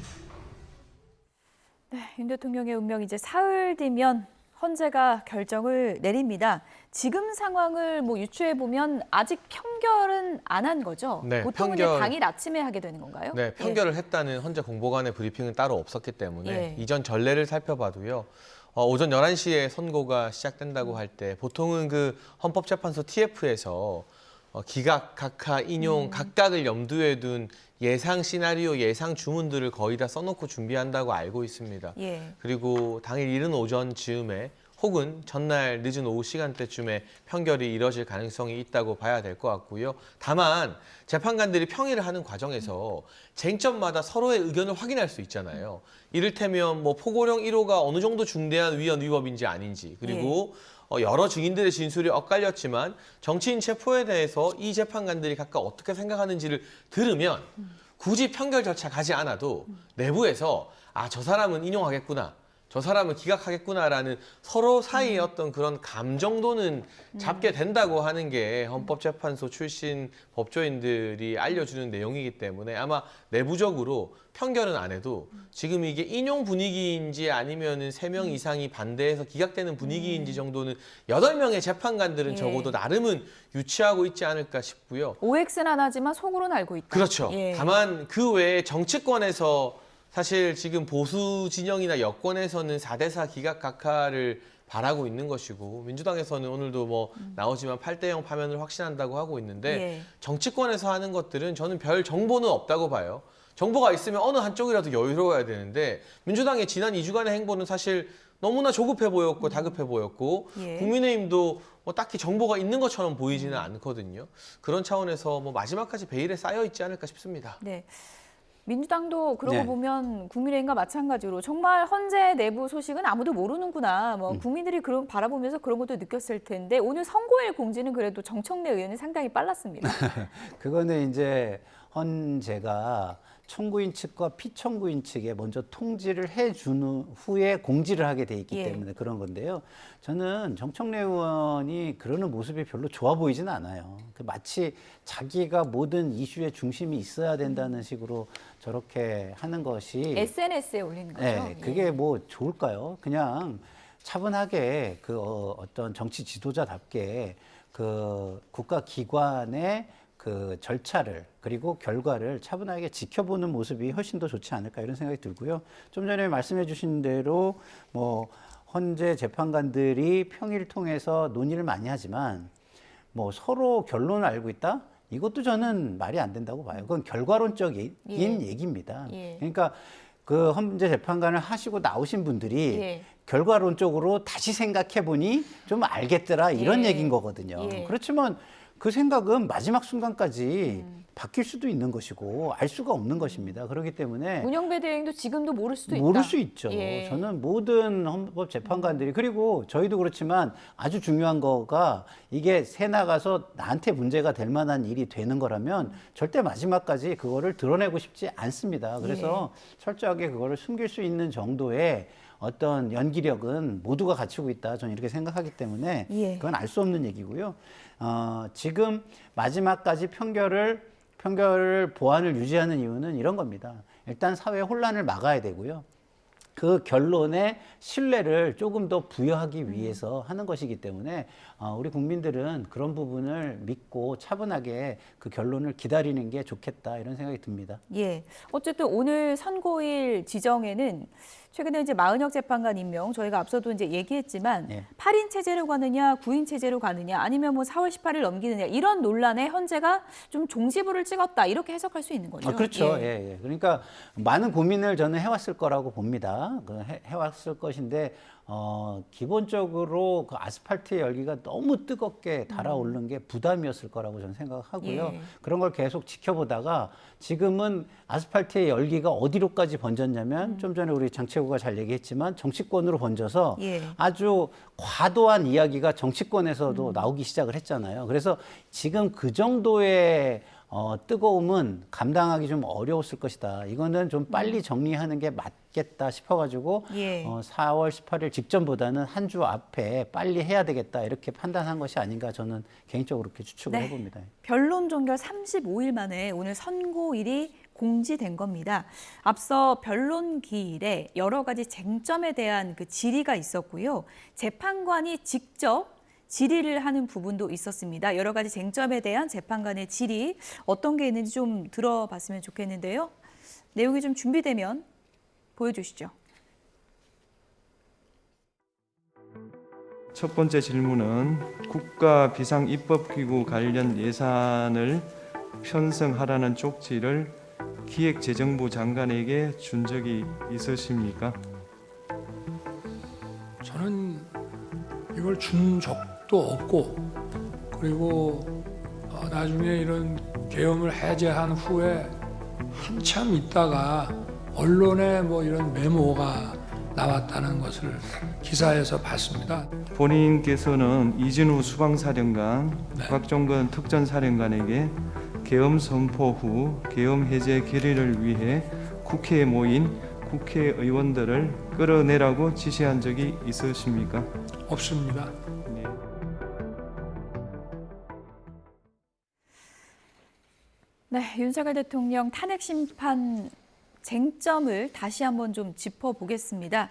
네, 윤 대통령의 운명이 이제 사흘 뒤면 헌재가 결정을 내립니다. 지금 상황을 뭐 유추해 보면 아직 편결은 안 한 거죠? 네, 보통은 이제 당일 아침에 하게 되는 건가요? 네, 편결을 했다는 헌재 공보관의 브리핑은 따로 없었기 때문에 예. 이전 전례를 살펴봐도요. 오전 11시에 선고가 시작된다고 할 때 보통은 그 헌법재판소 TF에서 기각, 각하, 인용 각각을 염두에 둔 예상 시나리오, 예상 주문들을 거의 다 써놓고 준비한다고 알고 있습니다. 예. 그리고 당일 이른 오전 즈음에 혹은 전날 늦은 오후 시간대쯤에 편결이 이뤄질 가능성이 있다고 봐야 될 것 같고요. 다만 재판관들이 평의를 하는 과정에서 쟁점마다 서로의 의견을 확인할 수 있잖아요. 이를테면 뭐 포고령 1호가 어느 정도 중대한 위헌 위법인지 아닌지, 그리고 여러 증인들의 진술이 엇갈렸지만 정치인 체포에 대해서 이 재판관들이 각각 어떻게 생각하는지를 들으면 굳이 편결 절차 가지 않아도 내부에서 저 사람은 인용하겠구나, 저 사람은 기각하겠구나라는 서로 사이의 어떤 그런 감 정도는 잡게 된다고 하는 게 헌법재판소 출신 법조인들이 알려주는 내용이기 때문에 아마 내부적으로 편결은 안 해도 지금 이게 인용 분위기인지 아니면은 3명 이상이 반대해서 기각되는 분위기인지 정도는 8명의 재판관들은 예. 적어도 나름은 유치하고 있지 않을까 싶고요. OX는 안 하지만 속으로는 알고 있다. 그렇죠. 예. 다만 그 외에 정치권에서 사실 지금 보수 진영이나 여권에서는 4대4 기각 각하를 바라고 있는 것이고 민주당에서는 오늘도 뭐 나오지만 8대0 파면을 확신한다고 하고 있는데 예. 정치권에서 하는 것들은 저는 별 정보는 없다고 봐요. 정보가 있으면 어느 한쪽이라도 여유로워야 되는데 민주당의 지난 2주간의 행보는 사실 너무나 조급해 보였고 다급해 보였고 예. 국민의힘도 뭐 딱히 정보가 있는 것처럼 보이지는 않거든요. 그런 차원에서 뭐 마지막까지 베일에 쌓여 있지 않을까 싶습니다. 네. 민주당도 그러고 네. 보면 국민의힘과 마찬가지로 정말 헌재 내부 소식은 아무도 모르는구나. 뭐 국민들이 그런 바라보면서 그런 것도 느꼈을 텐데 오늘 선고일 공지는 그래도 정청래 의원이 상당히 빨랐습니다. 그거는 이제 헌재가 청구인 측과 피청구인 측에 먼저 통지를 해준 후에 공지를 하게 돼 있기 예. 때문에 그런 건데요. 저는 정청래 의원이 그러는 모습이 별로 좋아 보이지는 않아요. 마치 자기가 모든 이슈의 중심이 있어야 된다는 식으로 저렇게 하는 것이 SNS에 올리는 거죠. 네, 그게 뭐 좋을까요? 그냥 차분하게 그 어떤 정치 지도자답게 그 국가기관의 그 절차를 그리고 결과를 차분하게 지켜보는 모습이 훨씬 더 좋지 않을까 이런 생각이 들고요. 좀 전에 말씀해 주신 대로 뭐 헌재 재판관들이 평의를 통해서 논의를 많이 하지만 뭐 서로 결론을 알고 있다? 이것도 저는 말이 안 된다고 봐요. 그건 결과론적인 예. 얘기입니다. 예. 그러니까 그 헌재 재판관을 하시고 나오신 분들이 예. 결과론적으로 다시 생각해 보니 좀 알겠더라 이런 예. 얘기인 거거든요. 예. 그렇지만 그 생각은 마지막 순간까지 바뀔 수도 있는 것이고 알 수가 없는 것입니다. 그렇기 때문에 문영배 대행도 지금도 모를 수도 있다. 모를 수 있죠. 예. 저는 모든 헌법 재판관들이 그리고 저희도 그렇지만 아주 중요한 거가 이게 새 나가서 나한테 문제가 될 만한 일이 되는 거라면 절대 마지막까지 그거를 드러내고 싶지 않습니다. 그래서 철저하게 그거를 숨길 수 있는 정도의 어떤 연기력은 모두가 갖추고 있다. 저는 이렇게 생각하기 때문에 예. 그건 알 수 없는 얘기고요. 지금 마지막까지 편결을 보안을 유지하는 이유는 이런 겁니다. 일단 사회 혼란을 막아야 되고요. 그 결론에 신뢰를 조금 더 부여하기 위해서 하는 것이기 때문에 우리 국민들은 그런 부분을 믿고 차분하게 그 결론을 기다리는 게 좋겠다 이런 생각이 듭니다. 예. 어쨌든 오늘 선고일 지정에는 최근에 이제 마은혁 재판관 임명 저희가 앞서도 이제 얘기했지만 예. 8인 체제로 가느냐 9인 체제로 가느냐 아니면 뭐 4월 18일 넘기느냐 이런 논란에 헌재가 좀 종지부를 찍었다 이렇게 해석할 수 있는 거죠. 그렇죠. 예. 예. 그러니까 많은 고민을 저는 해왔을 거라고 봅니다. 해왔을 것인데 기본적으로 그 아스팔트의 열기가 너무 뜨겁게 달아오르는 게 부담이었을 거라고 저는 생각하고요. 예. 그런 걸 계속 지켜보다가 지금은 아스팔트의 열기가 어디로까지 번졌냐면 좀 전에 우리 장채구가 잘 얘기했지만 정치권으로 번져서 예. 아주 과도한 이야기가 정치권에서도 나오기 시작을 했잖아요. 그래서 지금 그 정도의 뜨거움은 감당하기 좀 어려웠을 것이다. 이거는 좀 빨리 정리하는 게 맞겠다 싶어가지고 예. 4월 18일 직전보다는 한 주 앞에 빨리 해야 되겠다 이렇게 판단한 것이 아닌가 저는 개인적으로 그렇게 추측을 네. 해봅니다. 변론 종결 35일 만에 오늘 선고일이 공지된 겁니다. 앞서 변론 기일에 여러 가지 쟁점에 대한 그 질의가 있었고요. 재판관이 직접 질의를 하는 부분도 있었습니다. 여러 가지 쟁점에 대한 재판관의 질의 어떤 게 있는지 좀 들어봤으면 좋겠는데요. 내용이 좀 준비되면 보여주시죠. 첫 번째 질문은 국가 비상입법기구 관련 예산을 편성하라는 쪽지를 기획재정부 장관에게 준 적이 있으십니까? 저는 이걸 준 적도 없고, 그리고 나중에 이런 계엄을 해제한 후에 한참 있다가 언론에 뭐 이런 메모가 나왔다는 것을 기사에서 봤습니다. 본인께서는 이진우 수방사령관, 네. 곽종근 특전사령관에게 계엄 선포 후 계엄 해제 결의를 위해 국회에 모인 국회의원들을 끌어내라고 지시한 적이 있으십니까? 없습니다. 네. 네, 윤석열 대통령 탄핵 심판 쟁점을 다시 한번 좀 짚어보겠습니다.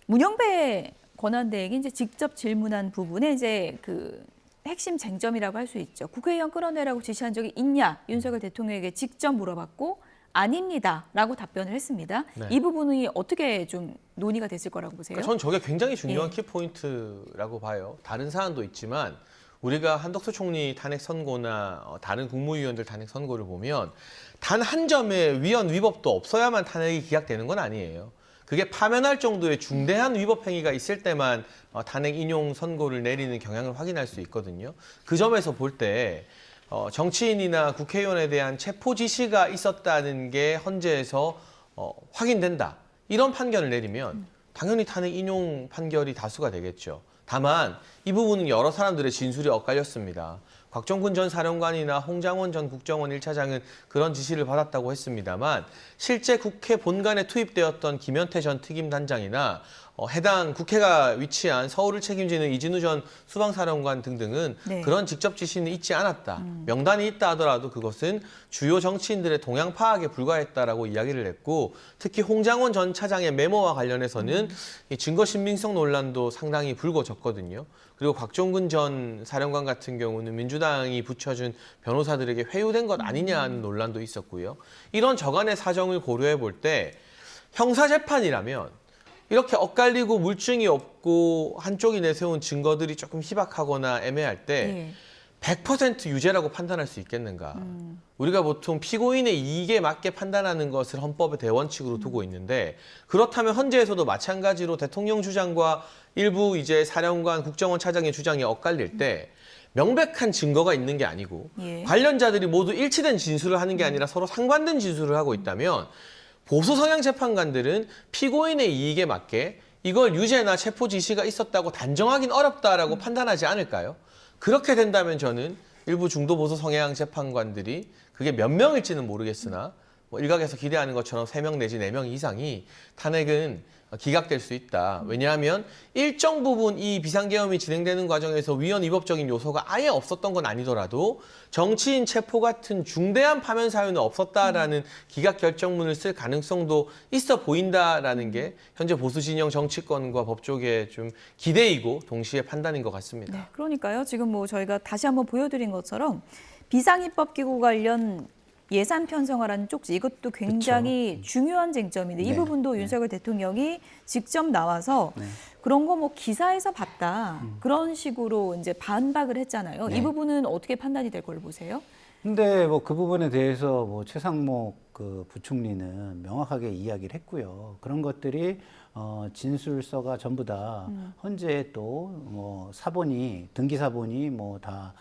문영배 권한대행이 이제 직접 질문한 부분에 이제 그 핵심 쟁점이라고 할 수 있죠. 국회의원 끌어내라고 지시한 적이 있냐? 윤석열 대통령에게 직접 물어봤고 아닙니다라고 답변을 했습니다. 네. 이 부분이 어떻게 좀 논의가 됐을 거라고 보세요? 그러니까 전 저게 굉장히 중요한 예. 키포인트라고 봐요. 다른 사안도 있지만 우리가 한덕수 총리 탄핵 선고나 다른 국무위원들 탄핵 선고를 보면 단 한 점의 위헌 위법도 없어야만 탄핵이 기각되는 건 아니에요. 그게 파면할 정도의 중대한 위법 행위가 있을 때만 탄핵 인용 선고를 내리는 경향을 확인할 수 있거든요. 그 점에서 볼 때 정치인이나 국회의원에 대한 체포 지시가 있었다는 게 헌재에서 확인된다. 이런 판결을 내리면 당연히 탄핵 인용 판결이 다수가 되겠죠. 다만 이 부분은 여러 사람들의 진술이 엇갈렸습니다. 곽종근 전 사령관이나 홍장원 전 국정원 1차장은 그런 지시를 받았다고 했습니다만 실제 국회 본관에 투입되었던 김현태 전 특임단장이나 해당 국회가 위치한 서울을 책임지는 이진우 전 수방사령관 등등은 네. 그런 직접 지시는 있지 않았다. 명단이 있다 하더라도 그것은 주요 정치인들의 동향 파악에 불과했다라고 이야기를 했고 특히 홍장원 전 차장의 메모와 관련해서는 이 증거 신빙성 논란도 상당히 불거졌거든요. 그리고 곽종근 전 사령관 같은 경우는 민주당이 붙여준 변호사들에게 회유된 것 아니냐는 논란도 있었고요. 이런 저간의 사정을 고려해 볼 때 형사재판이라면 이렇게 엇갈리고 물증이 없고 한쪽이 내세운 증거들이 조금 희박하거나 애매할 때 100% 유죄라고 판단할 수 있겠는가. 우리가 보통 피고인의 이익에 맞게 판단하는 것을 헌법의 대원칙으로 두고 있는데 그렇다면 헌재에서도 마찬가지로 대통령 주장과 일부 이제 사령관 국정원 차장의 주장이 엇갈릴 때 명백한 증거가 있는 게 아니고 관련자들이 모두 일치된 진술을 하는 게 아니라 서로 상반된 진술을 하고 있다면 보수 성향 재판관들은 피고인의 이익에 맞게 이걸 유죄나 체포 지시가 있었다고 단정하긴 어렵다라고 판단하지 않을까요? 그렇게 된다면 저는 일부 중도 보수 성향 재판관들이 그게 몇 명일지는 모르겠으나 뭐 일각에서 기대하는 것처럼 3명 내지 4명 이상이 탄핵은 기각될 수 있다. 왜냐하면 일정 부분 이 비상계엄이 진행되는 과정에서 위헌 위법적인 요소가 아예 없었던 건 아니더라도 정치인 체포 같은 중대한 파면 사유는 없었다라는 기각 결정문을 쓸 가능성도 있어 보인다라는 게 현재 보수 진영 정치권과 법조계의 좀 기대이고 동시에 판단인 것 같습니다. 네, 그러니까요. 지금 뭐 저희가 다시 한번 보여드린 것처럼 비상입법기구 관련 예산 편성하라는 쪽지 이것도 굉장히 중요한 쟁점인데 이 부분도 윤석열 대통령이 직접 나와서 그런 거 뭐 기사에서 봤다 그런 식으로 이제 반박을 했잖아요. 이 부분은 어떻게 판단이 될 걸로 보세요? 근데 뭐 그 부분에 대해서 뭐 최상목 그 부총리는 명확하게 이야기를 했고요. 그런 것들이 진술서가 전부 다 헌재에 또 뭐 사본이 등기 사본이 뭐 다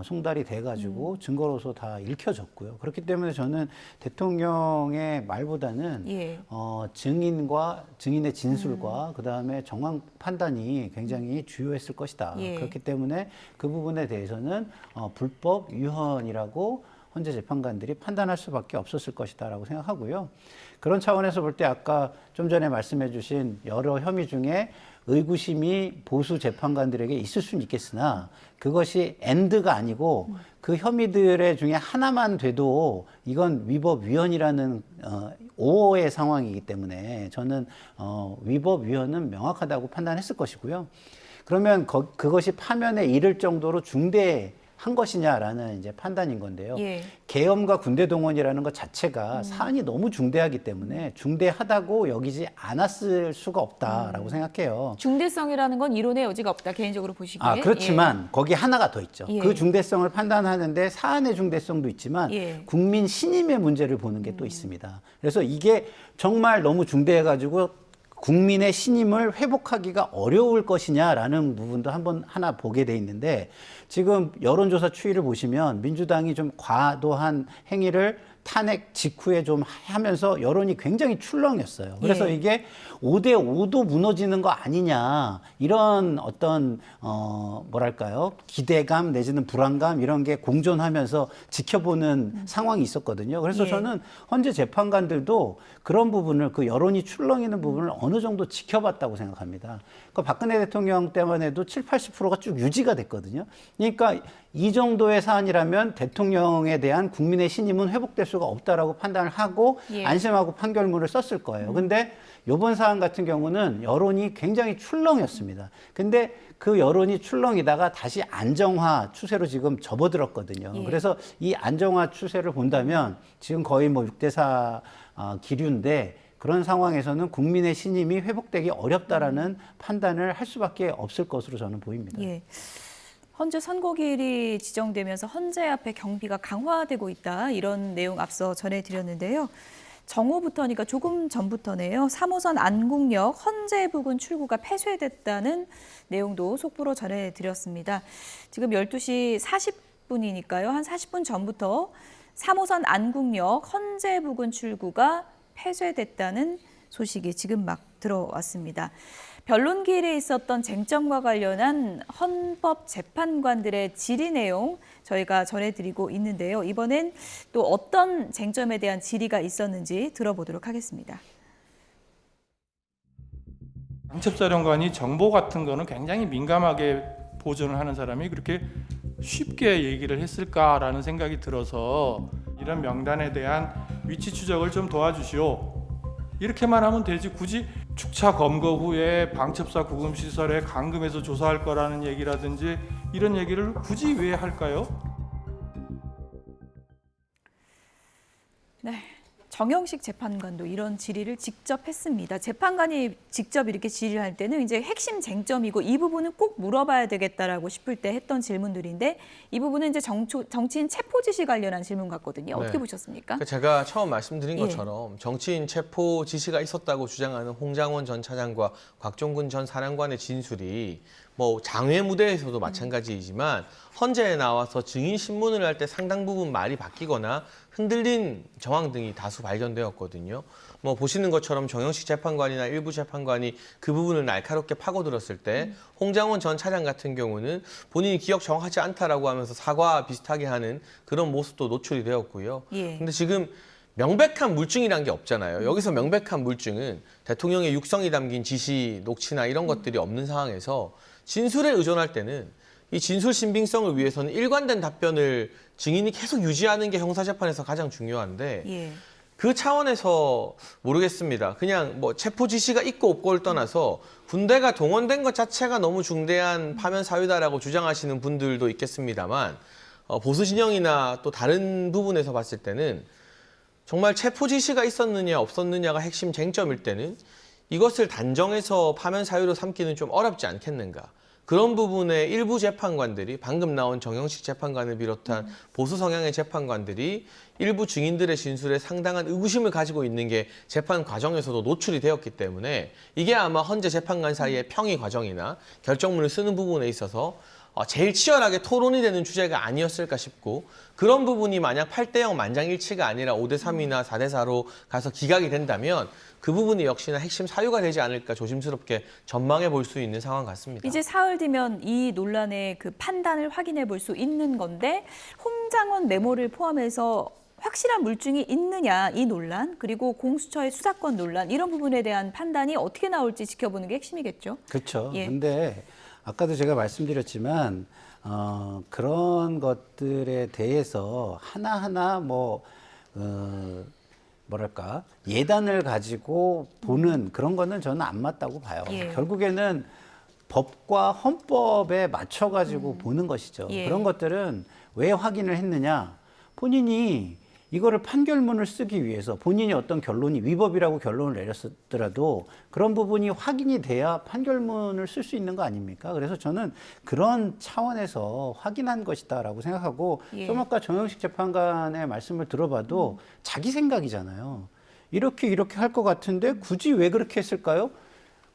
송달이 돼가지고 증거로서 다 읽혀졌고요. 그렇기 때문에 저는 대통령의 말보다는 증인의 진술과 그 다음에 정황 판단이 굉장히 주요했을 것이다. 그렇기 때문에 그 부분에 대해서는 불법 위헌이라고 헌재 재판관들이 판단할 수밖에 없었을 것이다라고 생각하고요. 그런 차원에서 볼 때 아까 좀 전에 말씀해 주신 여러 혐의 중에 의구심이 보수 재판관들에게 있을 수는 있겠으나 그것이 엔드가 아니고 그 혐의들의 중에 하나만 돼도 이건 위법 위헌이라는 오어의 상황이기 때문에 저는 위법 위헌은 명확하다고 판단했을 것이고요. 그러면 그것이 파면에 이를 정도로 중대한 것이냐라는 이제 판단인 건데요. 예. 계엄과 군대 동원이라는 것 자체가 사안이 너무 중대하기 때문에 중대하다고 여기지 않았을 수가 없다라고 생각해요. 중대성이라는 건 이론의 여지가 없다. 개인적으로 보시기에. 그렇지만 거기 하나가 더 있죠. 예. 그 중대성을 판단하는데 사안의 중대성도 있지만 예. 국민 신임의 문제를 보는 게 또 있습니다. 그래서 이게 정말 너무 중대해가지고 국민의 신임을 회복하기가 어려울 것이냐라는 부분도 하나 보게 돼 있는데 지금 여론조사 추이를 보시면 민주당이 좀 과도한 행위를 탄핵 직후에 좀 하면서 여론이 굉장히 출렁였어요. 그래서 예. 이게 5대5도 무너지는 거 아니냐 이런 어떤 뭐랄까요 기대감 내지는 불안감 이런 게 공존하면서 지켜보는 상황이 있었거든요. 그래서 예. 저는 헌재 재판관들도 그런 부분을 그 여론이 출렁이는 부분을 어느 정도 지켜봤다고 생각합니다. 그 박근혜 대통령 때만 해도 70~80%가 쭉 유지가 됐거든요. 그러니까 이 정도의 사안이라면 대통령에 대한 국민의 신임은 회복될 수가 없다라고 판단을 하고 예. 안심하고 판결문을 썼을 거예요. 근데 이번 사안 같은 경우는 여론이 굉장히 출렁였습니다. 근데 그 여론이 출렁이다가 다시 안정화 추세로 지금 접어들었거든요. 예. 그래서 이 안정화 추세를 본다면 지금 거의 뭐 6대4 기류인데 그런 상황에서는 국민의 신임이 회복되기 어렵다라는 판단을 할 수밖에 없을 것으로 저는 보입니다. 예. 헌재 선고기일이 지정되면서 헌재 앞에 경비가 강화되고 있다. 이런 내용 앞서 전해드렸는데요. 정오부터니까 조금 전부터네요. 3호선 안국역 헌재 부근 출구가 폐쇄됐다는 내용도 속보로 전해드렸습니다. 지금 12시 40분이니까요. 한 40분 전부터 3호선 안국역 헌재 부근 출구가 폐쇄됐다는 소식이 지금 막 들어왔습니다. 변론기일에 있었던 쟁점과 관련한 헌법재판관들의 질의 내용 저희가 전해드리고 있는데요. 이번엔 또 어떤 쟁점에 대한 질의가 있었는지 들어보도록 하겠습니다. 방첩사령관이 정보 같은 거는 굉장히 민감하게 보존을 하는 사람이 그렇게 쉽게 얘기를 했을까라는 생각이 들어서 이런 명단에 대한 위치 추적을 좀 도와주시오. 이렇게만 하면 되지 굳이 축차 검거 후에 방첩사 구금시설에 감금해서 조사할 거라는 얘기라든지 이런 얘기를 굳이 왜 할까요? 네, 정영식 재판관도 이런 질의를 직접 했습니다. 재판관이 직접 이렇게 질의를 할 때는 이제 핵심 쟁점이고 이 부분은 꼭 물어봐야 되겠다라고 싶을 때 했던 질문들인데 이 부분은 이제 정치인 체포 지시 관련한 질문 같거든요. 어떻게 네. 보셨습니까? 제가 처음 말씀드린 예. 것처럼 정치인 체포 지시가 있었다고 주장하는 홍장원 전 차장과 곽종근 전 사령관의 진술이 뭐 장외 무대에서도 마찬가지이지만 헌재에 나와서 증인 신문을 할 때 상당 부분 말이 바뀌거나 흔들린 정황 등이 다수 발견되었거든요. 뭐 보시는 것처럼 정영식 재판관이나 일부 재판관이 그 부분을 날카롭게 파고들었을 때 홍장원 전 차장 같은 경우는 본인이 기억 정확하지 않다라고 하면서 사과 비슷하게 하는 그런 모습도 노출이 되었고요. 예. 근데 지금 명백한 물증이란 게 없잖아요. 여기서 명백한 물증은 대통령의 육성이 담긴 지시, 녹취나 이런 것들이 없는 상황에서 진술에 의존할 때는 이 진술 신빙성을 위해서는 일관된 답변을 증인이 계속 유지하는 게 형사재판에서 가장 중요한데 예. 그 차원에서 모르겠습니다. 그냥 뭐 체포 지시가 있고 없고를 떠나서 군대가 동원된 것 자체가 너무 중대한 파면 사유다라고 주장하시는 분들도 있겠습니다만 보수 진영이나 또 다른 부분에서 봤을 때는 정말 체포 지시가 있었느냐 없었느냐가 핵심 쟁점일 때는 이것을 단정해서 파면 사유로 삼기는 좀 어렵지 않겠는가. 그런 부분에 일부 재판관들이 방금 나온 정영식 재판관을 비롯한 보수 성향의 재판관들이 일부 증인들의 진술에 상당한 의구심을 가지고 있는 게 재판 과정에서도 노출이 되었기 때문에 이게 아마 헌재 재판관 사이의 평의 과정이나 결정문을 쓰는 부분에 있어서 제일 치열하게 토론이 되는 주제가 아니었을까 싶고 그런 부분이 만약 8대0 만장일치가 아니라 5대3이나 4대4로 가서 기각이 된다면 그 부분이 역시나 핵심 사유가 되지 않을까 조심스럽게 전망해 볼 수 있는 상황 같습니다. 이제 사흘 뒤면 이 논란의 그 판단을 확인해 볼 수 있는 건데 홍장원 메모를 포함해서 확실한 물증이 있느냐 이 논란, 그리고 공수처의 수사권 논란, 이런 부분에 대한 판단이 어떻게 나올지 지켜보는 게 핵심이겠죠. 그렇죠. 예. 근데 아까도 제가 말씀드렸지만 그런 것들에 대해서 하나하나 뭐랄까 예단을 가지고 보는 그런 거는 저는 안 맞다고 봐요. 예. 결국에는 법과 헌법에 맞춰 가지고 보는 것이죠. 예. 그런 것들은 왜 확인을 했느냐? 본인이 이거를 판결문을 쓰기 위해서 본인이 어떤 결론이 위법이라고 결론을 내렸더라도 그런 부분이 확인이 돼야 판결문을 쓸 수 있는 거 아닙니까? 그래서 저는 그런 차원에서 확인한 것이다라고 생각하고 예. 좀 아까 정영식 재판관의 말씀을 들어봐도 자기 생각이잖아요. 이렇게 할 것 같은데 굳이 왜 그렇게 했을까요?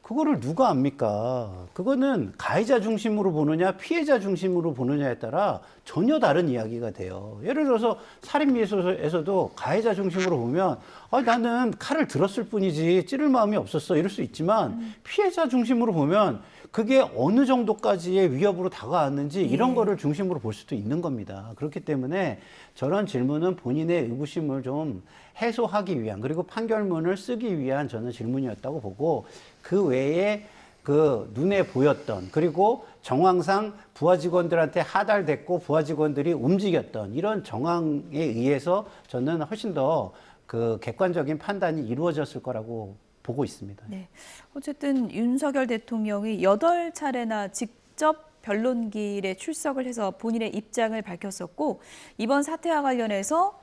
그거를 누가 압니까? 그거는 가해자 중심으로 보느냐 피해자 중심으로 보느냐에 따라 전혀 다른 이야기가 돼요. 예를 들어서 살인미수에서도 가해자 중심으로 보면 나는 칼을 들었을 뿐이지 찌를 마음이 없었어 이럴 수 있지만 피해자 중심으로 보면 그게 어느 정도까지의 위협으로 다가왔는지 이런 거를 중심으로 볼 수도 있는 겁니다. 그렇기 때문에 저런 질문은 본인의 의구심을 좀 해소하기 위한, 그리고 판결문을 쓰기 위한 저는 질문이었다고 보고, 그 외에 그 눈에 보였던, 그리고 정황상 부하 직원들한테 하달됐고 부하 직원들이 움직였던 이런 정황에 의해서 저는 훨씬 더 그 객관적인 판단이 이루어졌을 거라고 보고 있습니다. 네. 어쨌든 윤석열 대통령이 8차례나 직접 변론길에 출석을 해서 본인의 입장을 밝혔었고, 이번 사태와 관련해서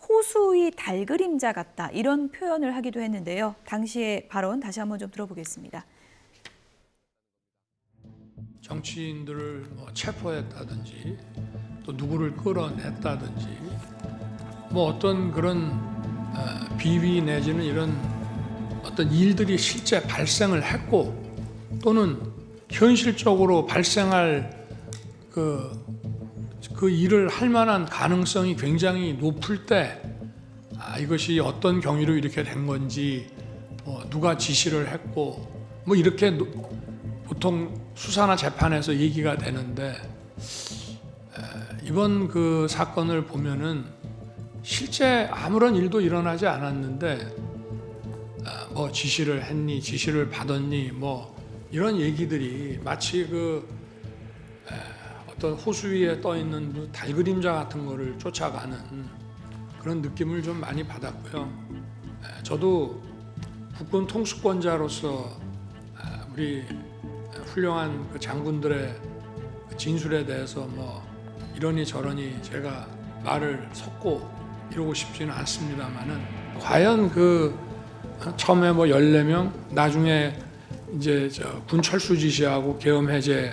호수의 달그림자 같다 이런 표현을 하기도 했는데요. 당시의 발언 다시 한번 좀 들어보겠습니다. 정치인들을 체포했다든지 또 누구를 끌어냈다든지 어떤 그런 비위 내지는 이런 어떤 일들이 실제 발생을 했고, 또는 현실적으로 발생할 그 일을 할 만한 가능성이 굉장히 높을 때 이것이 어떤 경위로 이렇게 된 건지, 누가 지시를 했고, 이렇게 보통 수사나 재판에서 얘기가 되는데, 이번 그 사건을 보면은 실제 아무런 일도 일어나지 않았는데 지시를 했니, 지시를 받았니, 이런 얘기들이 마치 어떤 호수 위에 떠 있는 달그림자 같은 거를 쫓아가는 그런 느낌을 좀 많이 받았고요. 저도 국군 통수권자로서 우리 훌륭한 그 장군들의 진술에 대해서 이러니 저러니 제가 말을 섞고 이러고 싶지는 않습니다만은, 과연 처음에 14명, 나중에 이제 군 철수 지시하고 계엄 해제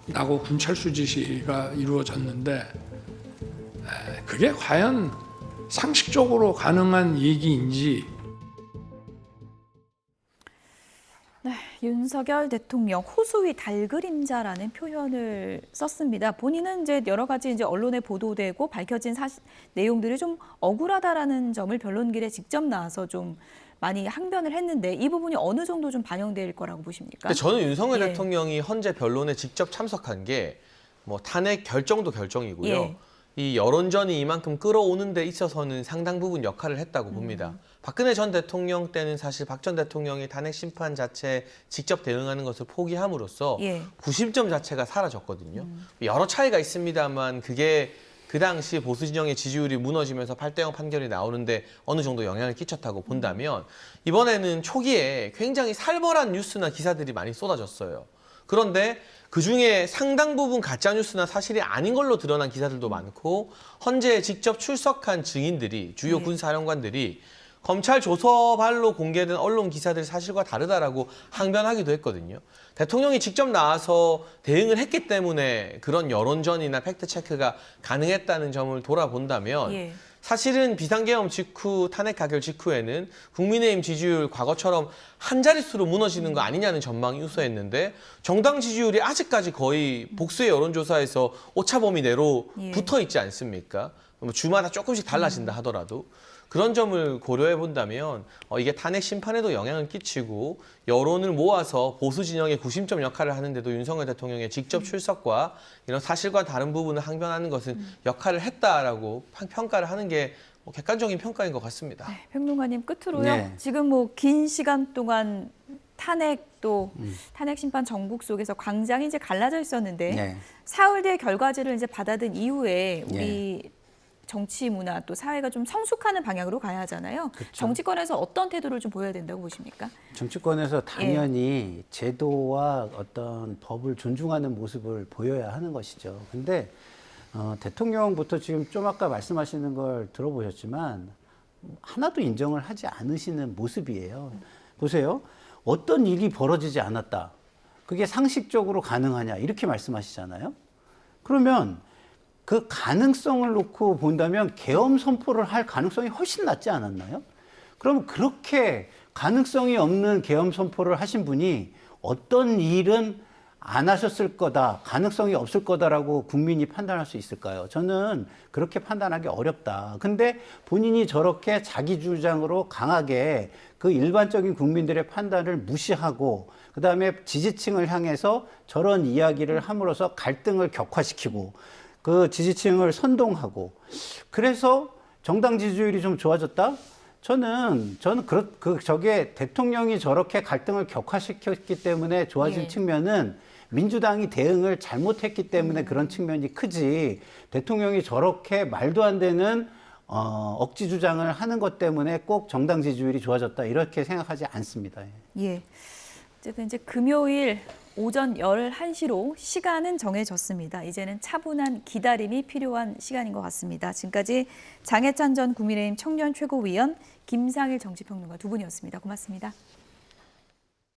나고 군 철수 지시가 이루어졌는데, 그게 과연 상식적으로 가능한 얘기인지. 네, 윤석열 대통령 호수위 달그림자라는 표현을 썼습니다. 본인은 이제 여러 가지 언론에 보도되고 밝혀진 내용들이 좀 억울하다라는 점을 변론길에 직접 나와서 좀 많이 항변을 했는데, 이 부분이 어느 정도 좀 반영될 거라고 보십니까? 저는 윤석열 예. 대통령이 헌재 변론에 직접 참석한 게 탄핵 결정도 결정이고요. 예. 이 여론전이 이만큼 끌어오는 데 있어서는 상당 부분 역할을 했다고 봅니다. 박근혜 전 대통령 때는 사실 박 전 대통령이 탄핵 심판 자체에 직접 대응하는 것을 포기함으로써 예. 구심점 자체가 사라졌거든요. 여러 차이가 있습니다만 그게 그 당시 보수 진영의 지지율이 무너지면서 8대0 판결이 나오는데 어느 정도 영향을 끼쳤다고 본다면, 이번에는 초기에 굉장히 살벌한 뉴스나 기사들이 많이 쏟아졌어요. 그런데 그중에 상당 부분 가짜뉴스나 사실이 아닌 걸로 드러난 기사들도 많고, 헌재에 직접 출석한 증인들이, 주요 군사령관들이 검찰 조서발로 공개된 언론 기사들 사실과 다르다라고 항변하기도 했거든요. 대통령이 직접 나와서 대응을 했기 때문에 그런 여론전이나 팩트체크가 가능했다는 점을 돌아본다면, 예. 사실은 비상계엄 직후, 탄핵 가결 직후에는 국민의힘 지지율 과거처럼 한 자릿수로 무너지는 거 아니냐는 전망이 우세했는데, 정당 지지율이 아직까지 거의 복수의 여론조사에서 오차범위 내로 예. 붙어 있지 않습니까? 주마다 조금씩 달라진다 하더라도. 그런 점을 고려해 본다면 이게 탄핵 심판에도 영향을 끼치고 여론을 모아서 보수 진영의 구심점 역할을 하는데도 윤석열 대통령의 직접 출석과 이런 사실과 다른 부분을 항변하는 것은 역할을 했다라고 평가를 하는 게 객관적인 평가인 것 같습니다. 네, 평론가님 끝으로요. 네. 지금 뭐 긴 시간 동안 탄핵도 탄핵 심판 전국 속에서 광장이 이제 갈라져 있었는데 네. 사흘 결과지를 이제 받아든 이후에 우리 정치 문화 또 사회가 좀 성숙하는 방향으로 가야 하잖아요. 그렇죠. 정치권에서 어떤 태도를 좀 보여야 된다고 보십니까? 정치권에서 당연히 제도와 어떤 법을 존중하는 모습을 보여야 하는 것이죠. 근데 대통령부터 지금 좀 아까 말씀하시는 걸 들어보셨지만 하나도 인정을 하지 않으시는 모습이에요. 보세요. 어떤 일이 벌어지지 않았다. 그게 상식적으로 가능하냐 이렇게 말씀하시잖아요. 그러면 그 가능성을 놓고 본다면 계엄 선포를 할 가능성이 훨씬 낮지 않았나요? 그럼 그렇게 가능성이 없는 계엄 선포를 하신 분이 어떤 일은 안 하셨을 거다, 가능성이 없을 거다라고 국민이 판단할 수 있을까요? 저는 그렇게 판단하기 어렵다. 근데 본인이 저렇게 자기 주장으로 강하게 그 일반적인 국민들의 판단을 무시하고 그다음에 지지층을 향해서 저런 이야기를 함으로써 갈등을 격화시키고 그 지지층을 선동하고 그래서 정당 지지율이 좀 좋아졌다? 저는 저게 대통령이 저렇게 갈등을 격화시켰기 때문에 좋아진 측면은 민주당이 대응을 잘못했기 때문에 그런 측면이 크지 대통령이 저렇게 말도 안 되는 억지 주장을 하는 것 때문에 꼭 정당 지지율이 좋아졌다 이렇게 생각하지 않습니다. 예. 어쨌든 이제 금요일 오전 11시로 시간은 정해졌습니다. 이제는 차분한 기다림이 필요한 시간인 것 같습니다. 지금까지 장해찬 전 국민의힘 청년 최고위원, 김상일 정치평론가 두 분이었습니다. 고맙습니다.